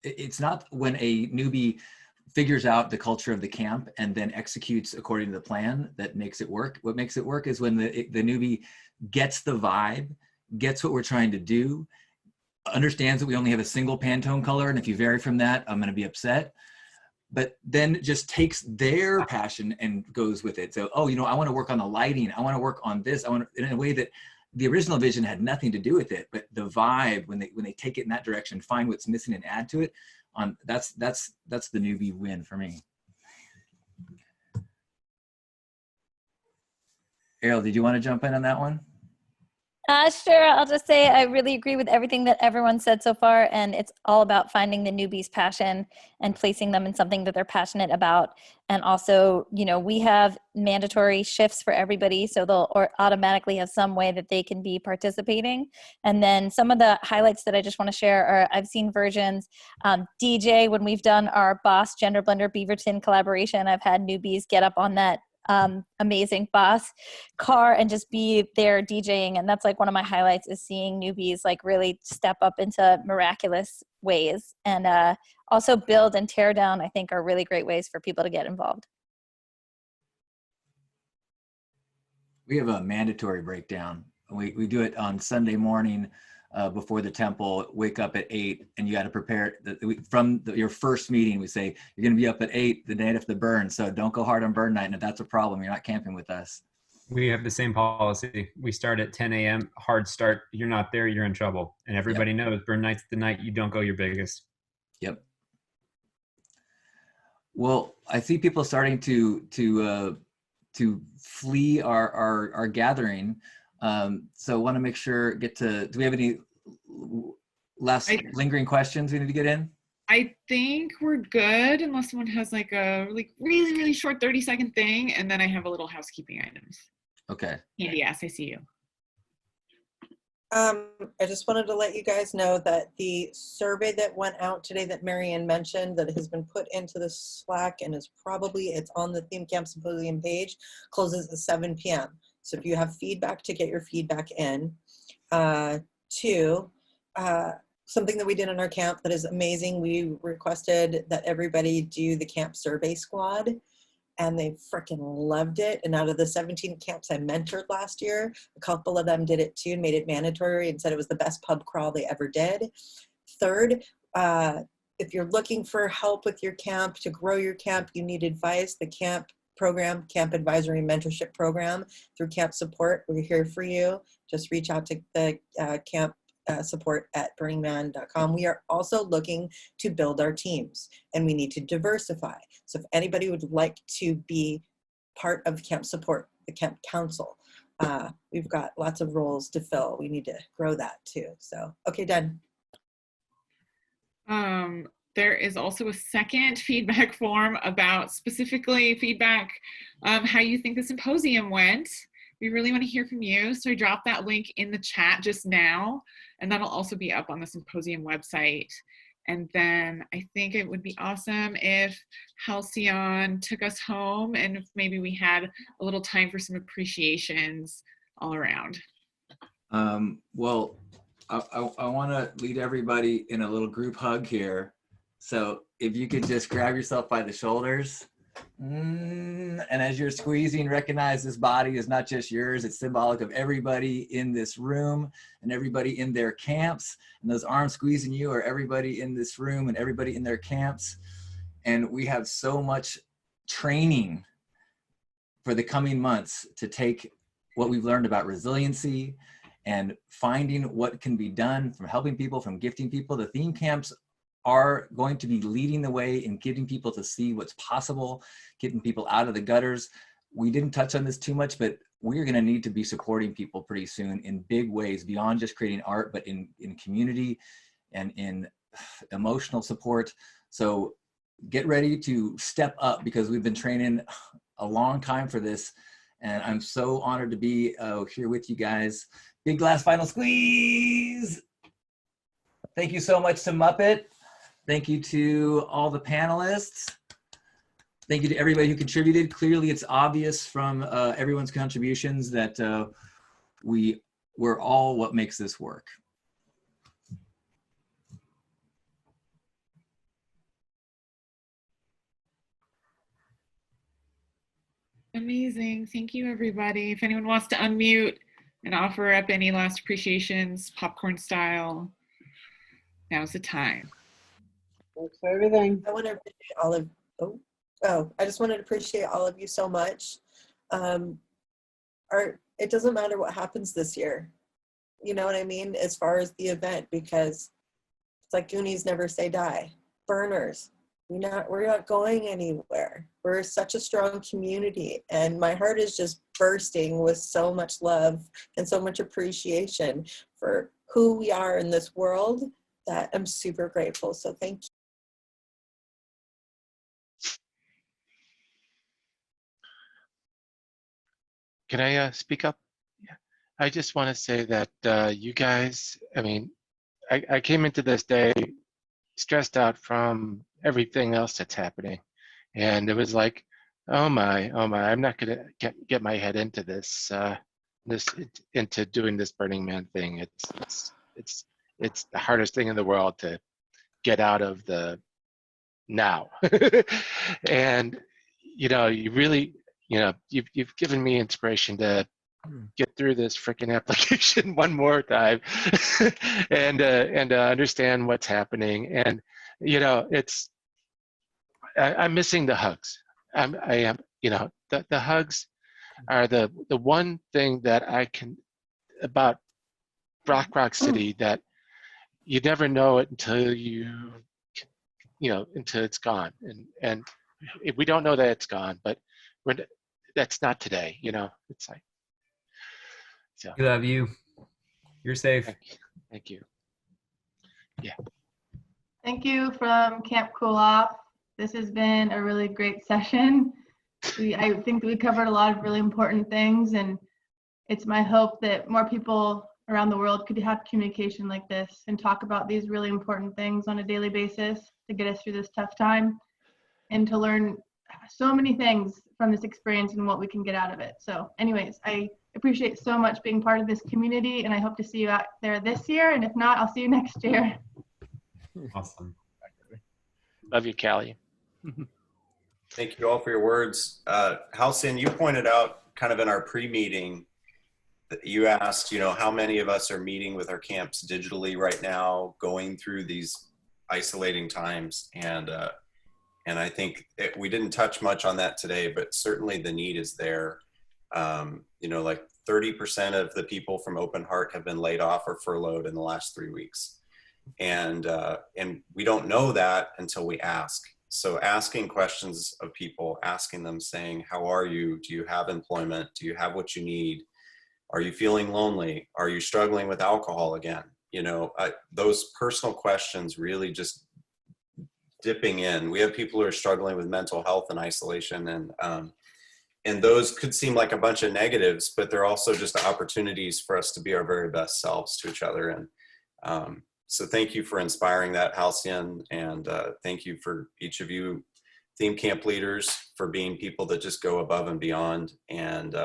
it's not when a newbie figures out the culture of the camp and then executes according to the plan that makes it work. What makes it work is when the newbie gets the vibe, gets what we're trying to do, understands that we only have a single Pantone color, and if you vary from that, I'm gonna be upset. But then just takes their passion and goes with it. So, oh, you know, I want to work on the lighting. I want to work on this. I want to, in a way that the original vision had nothing to do with it, but the vibe, when they take it in that direction, find what's missing and add to it, that's the newbie win for me. Ariel, did you want to jump in on that one? Sure. I'll just say I really agree with everything that everyone said so far, and it's all about finding the newbie's passion and placing them in something that they're passionate about. And also, you know, we have mandatory shifts for everybody, so they'll automatically have some way that they can be participating. And then some of the highlights that I just want to share are I've seen versions, DJ, when we've done our Boss Gender Blender Beaverton collaboration, I've had newbies get up on that amazing Boss car and just be there DJing, and that's like one of my highlights, is seeing newbies like really step up into miraculous ways. And also build and tear down, I think, are really great ways for people to get involved. We have a mandatory breakdown. We do it on Sunday morning before the temple. Wake up at 8, and you got to prepare from your first meeting. We say you're going to be up at 8 the night of the burn, so don't go hard on burn night. And if that's a problem, you're not camping with us. We have the same policy. We start at 10 a.m. hard start. You're not there, you're in trouble. And everybody knows burn night's the night you don't go your biggest. Yep. Well, I see people starting to flee our gathering. So I want to make sure, do we have any last lingering questions we need to get in? I think we're good unless someone has like a really short 30-second thing, and then I have a little housekeeping items. Okay. Candyass, I see you. I just wanted to let you guys know that the survey that went out today that Marianne mentioned, that has been put into the Slack and it's on the Theme Camp Symposium page, closes at 7 p.m. So if you have feedback, to get your feedback in. Two, something that we did in our camp that is amazing, we requested that everybody do the camp survey squad, and they freaking loved it. And out of the 17 camps I mentored last year, a couple of them did it too and made it mandatory and said it was the best pub crawl they ever did. Third, if you're looking for help with your camp, to grow your camp, you need advice, the camp program, Camp Advisory Mentorship Program through Camp Support, we're here for you. Just reach out to the camp support at burningman.com. We are also looking to build our teams, and we need to diversify. So if anybody would like to be part of Camp Support, the Camp Council, we've got lots of roles to fill. We need to grow that too. So, okay, done. There is also a second feedback form about specifically feedback, how you think the symposium went. We really want to hear from you. So I dropped that link in the chat just now, and that'll also be up on the symposium website. And then I think it would be awesome if Halcyon took us home, and if maybe we had a little time for some appreciations all around. Well, I want to lead everybody in a little group hug here. So if you could just grab yourself by the shoulders, and as you're squeezing, recognize this body is not just yours, it's symbolic of everybody in this room and everybody in their camps, and those arms squeezing you are everybody in this room and everybody in their camps. And we have so much training for the coming months to take what we've learned about resiliency and finding what can be done, from helping people, from gifting people. The theme camps are going to be leading the way in getting people to see what's possible, getting people out of the gutters. We didn't touch on this too much, but we're going to need to be supporting people pretty soon in big ways, beyond just creating art, but in community and in emotional support. So get ready to step up, because we've been training a long time for this. And I'm so honored to be here with you guys. Big last final squeeze. Thank you so much to Muppet. Thank you to all the panelists. Thank you to everybody who contributed. Clearly, it's obvious from everyone's contributions that we're all what makes this work. Amazing. Thank you, everybody. If anyone wants to unmute and offer up any last appreciations, popcorn style, now's the time. Thanks for everything. I want to appreciate all of, I just wanted to appreciate all of you so much. It doesn't matter what happens this year. you know what I mean, as far as the event, because it's like Goonies never say die. Burners, we're not going anywhere. We're such a strong community, and my heart is just bursting with so much love and so much appreciation for who we are in this world that I'm super grateful. So thank you. Can I speak up? Yeah. I just want to say that you guys, I mean, I came into this day stressed out from everything else that's happening. And it was like, oh my, I'm not gonna get my head into this, into doing this Burning Man thing. It's the hardest thing in the world to get out of the now. And, you know, you really, you know, you've given me inspiration to get through this freaking application one more time and understand what's happening. And, you know, I'm missing the hugs. I am, you know, the hugs are the one thing that I can, about Rock City, that you never know it until until it's gone. And we don't know that it's gone, but that's not today, you know. It's like, so. We love you. You're safe. Thank you. Yeah. Thank you from Camp Cool Off. This has been a really great session. I think that we covered a lot of really important things, and it's my hope that more people around the world could have communication like this and talk about these really important things on a daily basis to get us through this tough time and to learn so many things from this experience and what we can get out of it. So anyways, I appreciate so much being part of this community, and I hope to see you out there this year, and if not, I'll see you next year. Awesome. Love you, Callie. Thank you all for your words. Halcyon, you pointed out kind of in our pre-meeting that you asked, you know, how many of us are meeting with our camps digitally right now, going through these isolating times. And I think we didn't touch much on that today, but certainly the need is there. You know, like 30% of the people from OpenHeart have been laid off or furloughed in the last 3 weeks. And we don't know that until we ask. So asking questions of people, asking them, saying, how are you? Do you have employment? Do you have what you need? Are you feeling lonely? Are you struggling with alcohol again? You know, those personal questions really just dipping in. We have people who are struggling with mental health and isolation, and those could seem like a bunch of negatives, but they're also just opportunities for us to be our very best selves to each other. And so thank you for inspiring that, Halcyon, and thank you for each of you theme camp leaders for being people that just go above and beyond. And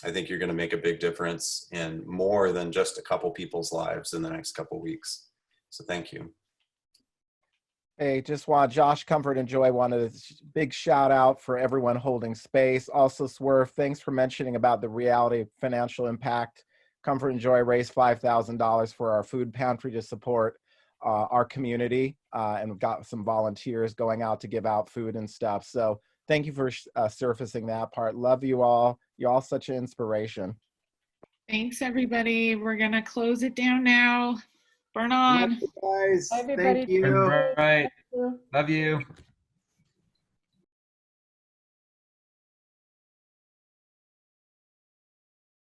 I think you're going to make a big difference in more than just a couple people's lives in the next couple weeks. So thank you. Hey, just want Josh, Comfort, and Joy wanted a big shout out for everyone holding space. Also, Swerve, thanks for mentioning about the reality of financial impact. Comfort and Joy raised $5,000 for our food pantry to support our community, and we've got some volunteers going out to give out food and stuff. So thank you for surfacing that part. Love you all. You're all such an inspiration. Thanks, everybody. We're going to close it down now. Burn on. Guys, Everybody. thank you. Right. Love you.